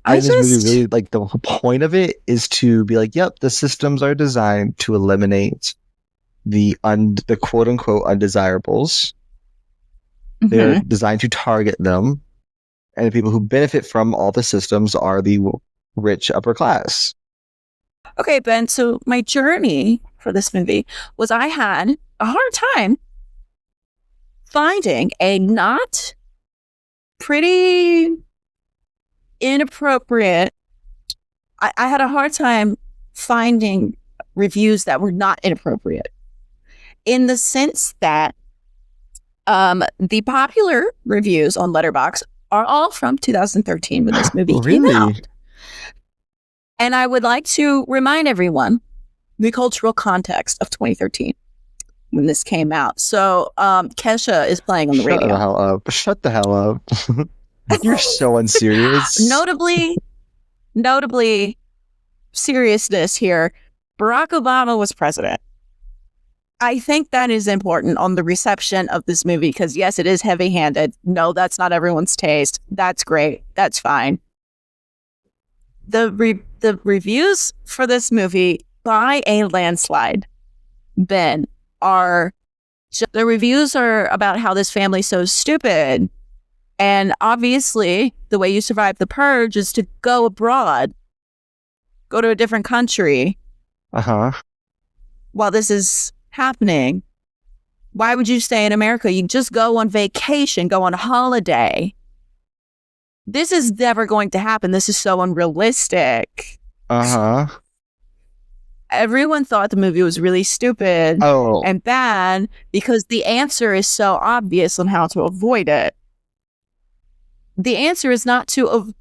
this movie really, like, the whole point of it is to be like, yep, the systems are designed to eliminate the quote unquote undesirables. Mm-hmm. They're designed to target them, and the people who benefit from all the systems are the rich upper class. Okay, Ben, so my journey for this movie was I had a hard time finding a not pretty inappropriate. I had a hard time finding reviews that were not inappropriate, in the sense that the popular reviews on Letterboxd are all from 2013 when this movie came out. And I would like to remind everyone the cultural context of 2013 when this came out. So Kesha is playing on the radio. Shut the hell up. You're so unserious. Notably, seriousness here. Barack Obama was president. I think that is important on the reception of this movie because, yes, it is heavy-handed. No, that's not everyone's taste. That's great. That's fine. The reviews for this movie, by a landslide, Ben, the reviews are about how this family's so stupid. And obviously, the way you survive the purge is to go abroad, go to a different country. While this is happening, why would you stay in America? You just go on vacation, go on holiday. This is never going to happen. This is so unrealistic. Everyone thought the movie was really stupid and bad because the answer is so obvious on how to avoid it. The answer is not to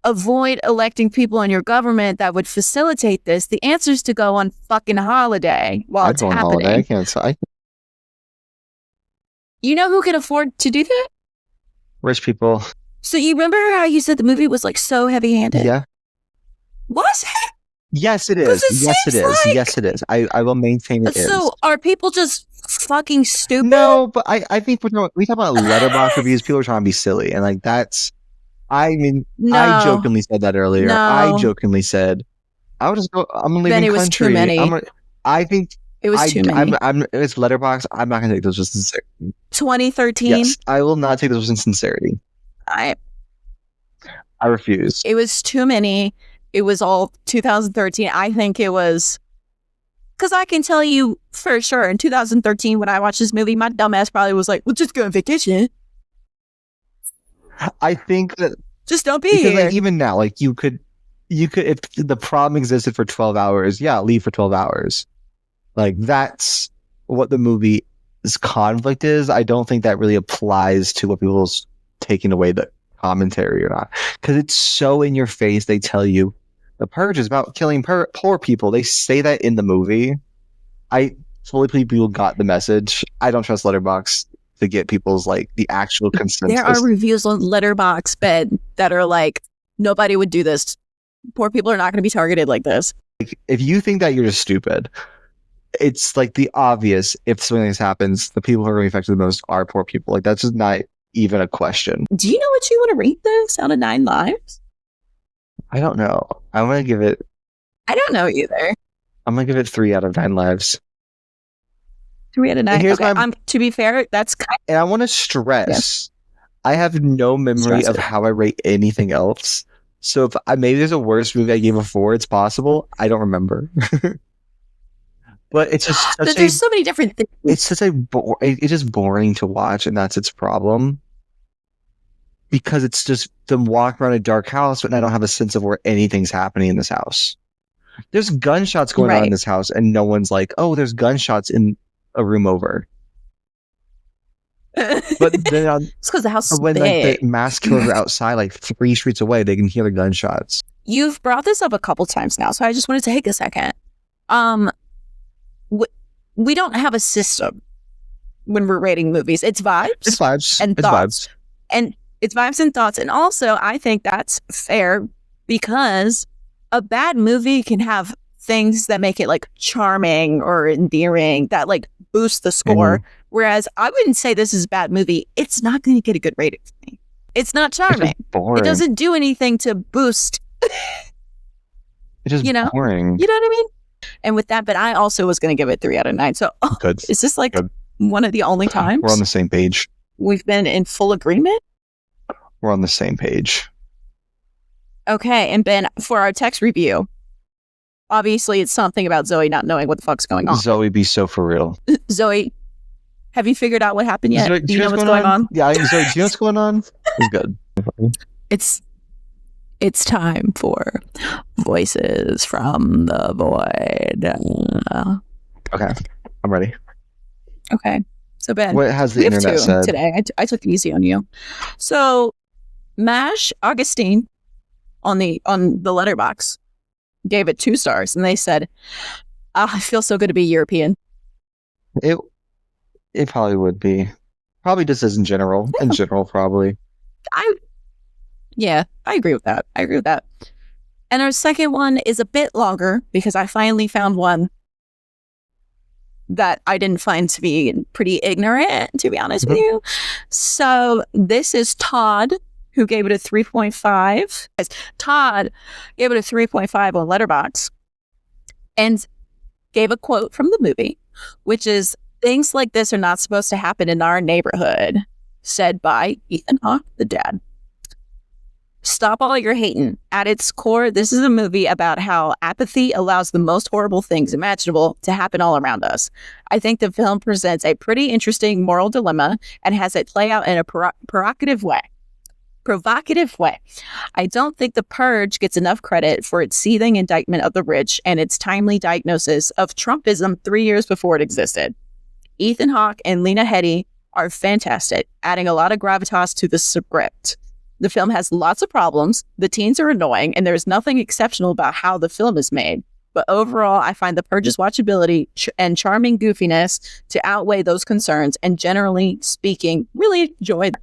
avoid electing people in your government that would facilitate this. The answer is to go on fucking holiday while it's happening. I can't say. You know who can afford to do that? Rich people. So you remember how you said the movie was like so heavy-handed? Yeah. Was it? Yes, it is. Yes, it is. I will maintain it is. So are people just fucking stupid? No, but I think we talk about Letterboxd reviews. People are trying to be silly, and like that's. I mean, no. I jokingly said that earlier. No. I jokingly said, "I would just go. I'm gonna leave the country." Was too many. I think it was too many. It's Letterboxd. I'm not gonna take those with sincerity. 2013. Yes, I will not take those with sincerity. I refuse. It was too many. It was all 2013. I think it was because I can tell you for sure in 2013 when I watched this movie, my dumbass probably was like, "Well, just go on vacation." I think that just don't be here. Like, even now, like you could if the problem existed for 12 hours, leave for 12 hours. Like that's what the movie's conflict is. I don't think that really applies to what people's taking away the commentary or not, because it's so in your face. They tell you the purge is about killing poor people. They say that in the movie. I fully believe people got the message. I don't trust Letterboxd to get people's like the actual consensus. There are reviews on Letterboxd, Ben, that are like, nobody would do this. Poor people are not going to be targeted like this. Like, if you think that, you're just stupid. It's like the obvious. If something like this happens, the people who are going to be affected the most are poor people. Like that's just not even a question. Do you know what you want to rate this out of 9 lives? I don't know. I'm going to give it... I don't know either. I'm going to give it 3 out of 9 lives. 3 out of 9. Okay. To be fair, that's kind of... And I want to stress, I have no memory of how I rate anything else. So if maybe there's a worse movie I gave before, it's possible. I don't remember. But it's just there's so many different things. It's such it's just boring to watch, and that's its problem. Because it's just them walking around a dark house, but I don't have a sense of where anything's happening in this house. There's gunshots going on in this house, and no one's like, "Oh, there's gunshots in a room over." But then it's because the house is when big. like the mass killers are outside, like 3 streets away, they can hear the gunshots. You've brought this up a couple times now, so I just wanted to take a second. We don't have a system when we're rating movies. It's vibes. It's vibes and it's thoughts. Vibes. And it's vibes and thoughts. And also, I think that's fair because a bad movie can have things that make it like charming or endearing that like boost the score. Mm-hmm. Whereas I wouldn't say this is a bad movie. It's not going to get a good rating for me. It's not charming. It doesn't do anything to boost. It's just boring. You know what I mean? And with that, but I also was going to give it 3 out of 9. So good. Is this like one of the only times we're on the same page? We've been in full agreement? We're on the same page. Okay. And Ben, for our text review, obviously it's something about Zoe not knowing what the fuck's going on. Zoe be so for real. Zoe, have you figured out what happened yet? Zoe, do you know what's going on? Yeah, Zoe, do you know what's going on? It's good. It's time for Voices from the Void. Okay, I'm ready. Okay, so Ben, what has the internet said today? I took it easy on you. So, Mash Augustine on the letterbox gave it 2 stars, and they said, "I feel so good to be European." It probably would be, probably just as in general. In general, probably. Yeah, I agree with that. And our second one is a bit longer because I finally found one that I didn't find to be pretty ignorant, to be honest with you. So this is Todd, who gave it a 3.5. Todd gave it a 3.5 on Letterboxd and gave a quote from the movie, which is, "Things like this are not supposed to happen in our neighborhood," said by Ethan Hawke, the dad. "Stop all your hating. At its core, this is a movie about how apathy allows the most horrible things imaginable to happen all around us. I think the film presents a pretty interesting moral dilemma and has it play out in a provocative way. I don't think The Purge gets enough credit for its seething indictment of the rich and its timely diagnosis of Trumpism 3 years before it existed. Ethan Hawke and Lena Headey are fantastic, adding a lot of gravitas to the script. The film has lots of problems, the teens are annoying, and there's nothing exceptional about how the film is made. But overall, I find The Purge's watchability and charming goofiness to outweigh those concerns, and generally speaking, really enjoyed.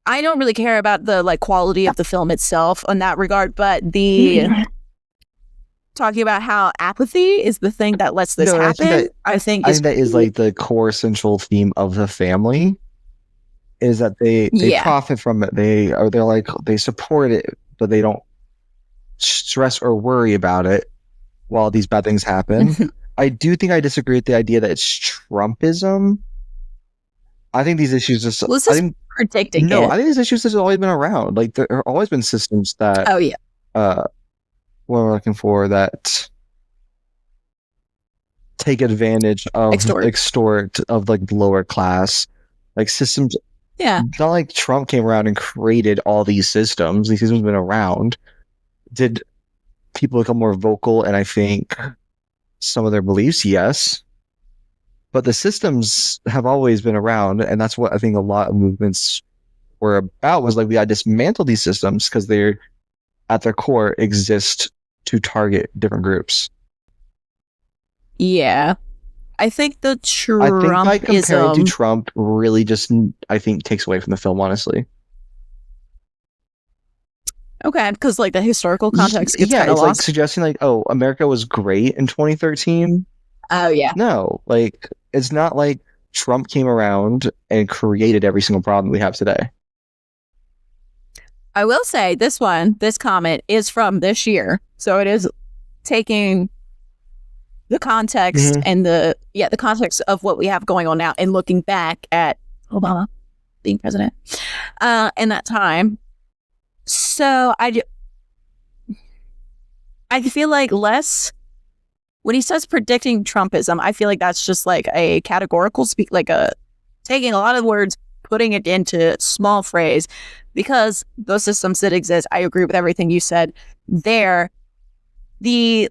I don't really care about the quality of the film itself in that regard, but talking about how apathy is the thing that lets this happen, I think that is like the core central theme of the family. Is that they profit from it. They support it, but they don't stress or worry about it while these bad things happen. I do think I disagree with the idea that it's Trumpism. I think these issues just predicting it. I think these issues have always been around. Like there have always been systems that what we're looking for that take advantage of extort of like lower class like systems. Yeah. It's not like Trump came around and created all these systems. These systems have been around. Did people become more vocal? And I think some of their beliefs, yes. But the systems have always been around. And that's what I think a lot of movements were about, was like, we got to dismantle these systems because they're, at their core, exist to target different groups. Yeah. I think the Trumpism... I think by comparing to Trump really just, I think, takes away from the film, honestly. Okay, because like the historical context gets kind of lost. Like suggesting like, oh, America was great in 2013. Oh, yeah. No, like, it's not like Trump came around and created every single problem we have today. I will say this comment is from this year. So it is taking the context and the context of what we have going on now and looking back at Obama being president in that time. So I feel like when he says predicting Trumpism, I feel like that's just like a categorical speak, like taking a lot of words, putting it into small phrase, because those systems that exist, I agree with everything you said there. The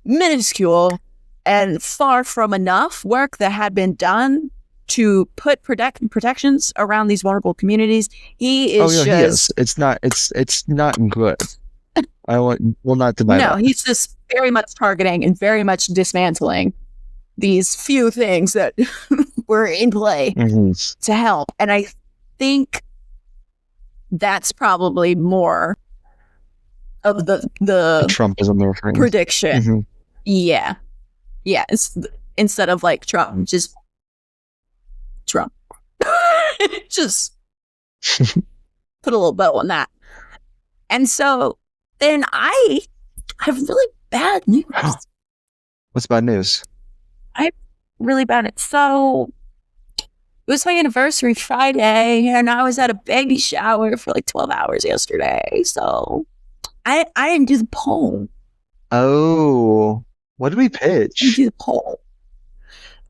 minuscule and far from enough work that had been done to put protections around these vulnerable communities. He is he is. It's not good. Will not deny that. No, he's just very much targeting and very much dismantling these few things that were in play to help. And I think that's probably more of the Trumpism prediction. Yeah. Instead of like Trump, just Trump. Just put a little bow on that. And so then I have really bad news. What's bad news? I have really bad news. So it was my anniversary Friday, and I was at a baby shower for like 12 hours yesterday. So I didn't do the poll. Oh, what did we pitch? I didn't do the poll.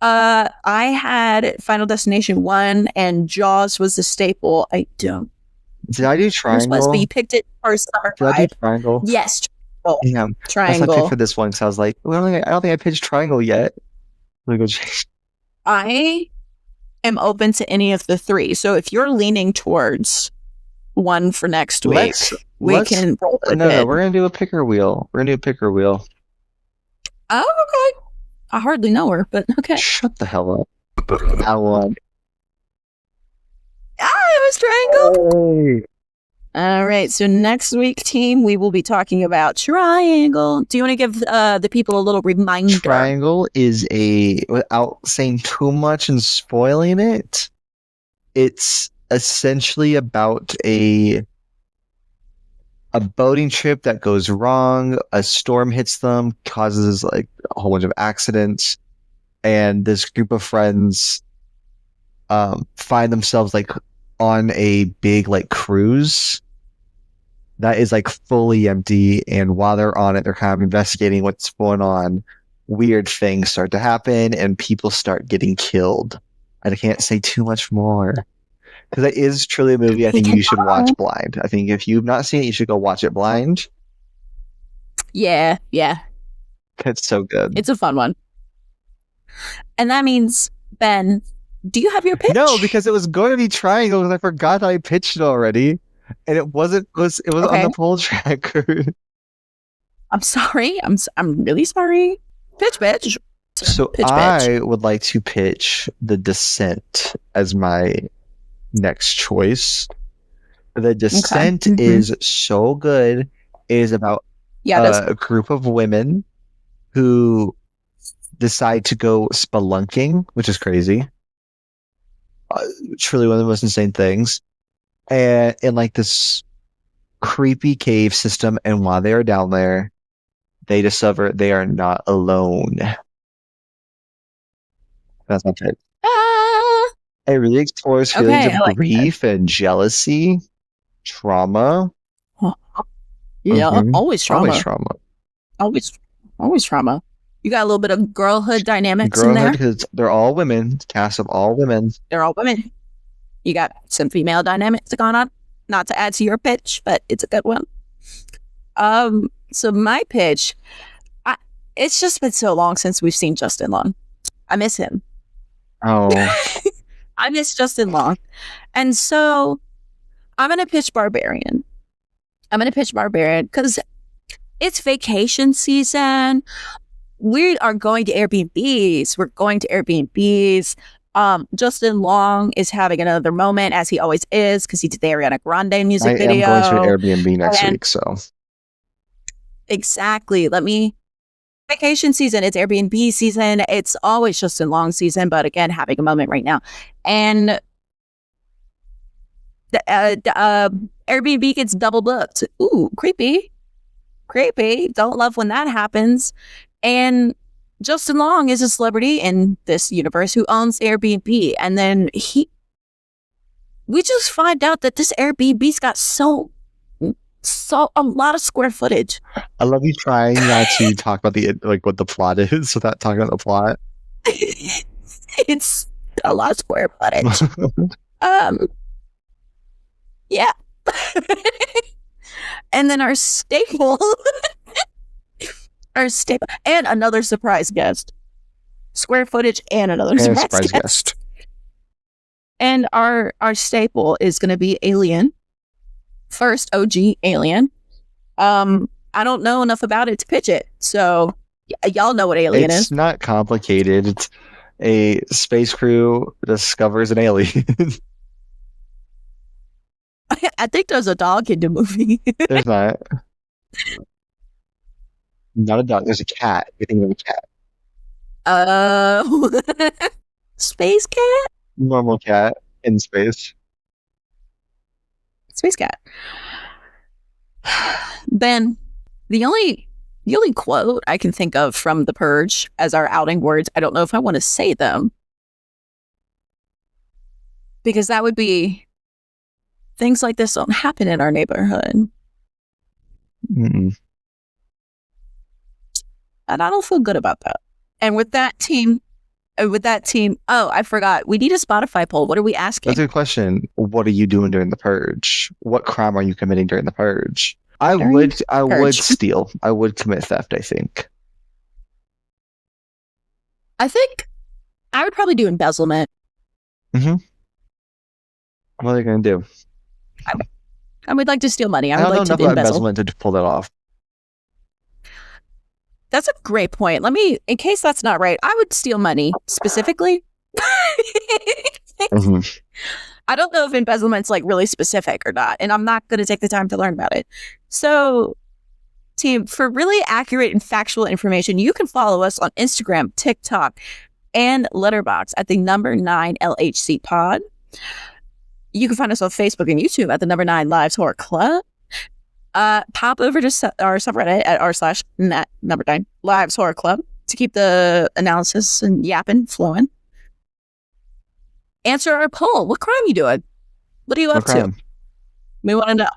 I had Final Destination 1, and Jaws was the staple. I don't. Did I do Triangle? But you picked it first. Did I do Triangle? Yes. Triangle. Yeah. Triangle. I picked for this one because I was like, I don't think I pitched Triangle yet. Let me go check. I am open to any of the three. So if you're leaning towards one for next week, we can roll with it. No, we're going to do a picker wheel. Oh, okay. I hardly know her, but okay. Shut the hell up. That one. It was Triangle. Hey. All right. So next week, team, we will be talking about Triangle. Do you want to give the people a little reminder? Triangle is without saying too much and spoiling it, it's essentially about a boating trip that goes wrong. A storm hits them, causes like a whole bunch of accidents, and this group of friends find themselves like on a big like cruise that is like fully empty, and while they're on it, they're kind of investigating what's going on. Weird things start to happen, and people start getting killed. And I can't say too much more. Because it is truly a movie I think you should watch blind. I think if you've not seen it, you should go watch it blind. Yeah. It's so good. It's a fun one. And that means, Ben, do you have your pitch? No, because it was going to be Triangle, and I forgot I pitched it already. And it wasn't. It was okay. On the poll tracker. I'm sorry. I'm really sorry. Pitch. So I would like to pitch The Descent as my next choice. The Descent is so good. It is about a group of women who decide to go spelunking, which is crazy. Truly one of the most insane things. And in like this creepy cave system, and while they are down there, they discover they are not alone. That's my pitch. It really explores feelings of grief and jealousy, trauma. Yeah, always trauma. Always trauma. You got a little bit of girlhood dynamics in there. Because they're all women. Cast of all women. They're all women. You got some female dynamics going on. Not to add to your pitch, but it's a good one. So my pitch, it's just been so long since we've seen Justin Long. I miss him. Oh. I miss Justin Long. And so I'm going to pitch Barbarian. Because it's vacation season. We are going to Airbnbs. Justin Long is having another moment, as he always is, because he did the Ariana Grande music video. I am going to an Airbnb next week, so. Exactly. Vacation season, it's Airbnb season. It's always Justin Long season, but again, having a moment right now. And the Airbnb gets double booked. Ooh, creepy. Don't love when that happens. And Justin Long is a celebrity in this universe who owns Airbnb. And then we just find out that this Airbnb's got so a lot of square footage. I love you trying not to talk about what the plot is without talking about the plot. It's a lot of square footage. Yeah. And then our staple Our staple and another surprise guest. Square footage and another surprise guest. And our staple is going to be Alien. First OG Alien. I don't know enough about it to pitch it, so y'all know what Alien is. It's not complicated. It's a space crew discovers an alien. I think there's a dog in the movie. There's not. Not a dog. There's a cat. You think of a cat. Space cat? Normal cat in space. Space cat. Ben, the only quote I can think of from The Purge as our outing words, I don't know if I want to say them. Because that would be, things like this don't happen in our neighborhood. Mm-mm. And I don't feel good about that. And with that team, oh, I forgot. We need a Spotify poll. What are we asking? That's a good question. What are you doing during the purge? What crime are you committing during the purge? I would steal. I would commit theft, I think. I think I would probably do embezzlement. Mm-hmm. What are they going to do? I would like to steal money. I don't know enough about embezzlement to pull that off. That's a great point. In case that's not right, I would steal money specifically. Mm-hmm. I don't know if embezzlement's like really specific or not, and I'm not going to take the time to learn about it. So, team, for really accurate and factual information, you can follow us on Instagram, TikTok, and Letterboxd at the number 9 LHC Pod. You can find us on Facebook and YouTube at the number 9 Lives Horror Club. Pop over to our subreddit at r/number 9 Lives Horror Club to keep the analysis and yapping flowing. Answer our poll. What crime you doing? What are you up to? We want to know.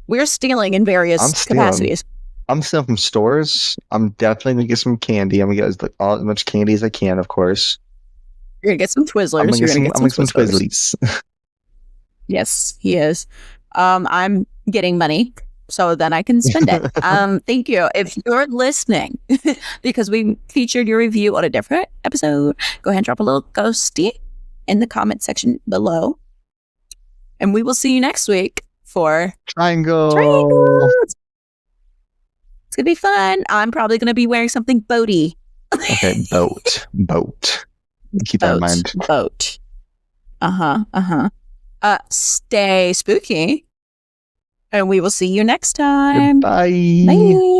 We're stealing in various capacities. I'm stealing from stores. I'm definitely going to get some candy. I'm going to get as much candy as I can, of course. You're going to get some Twizzlers. I'm going to get some Twizzlies. Yes, he is. I'm getting money so then I can spend it. Thank you. If you're listening, because we featured your review on a different episode, go ahead and drop a little ghosty in the comment section below. And we will see you next week for Triangles. It's going to be fun. I'm probably going to be wearing something boaty. Okay, boat. Keep that in mind. Boat. Stay spooky. And we will see you next time. Goodbye. Bye.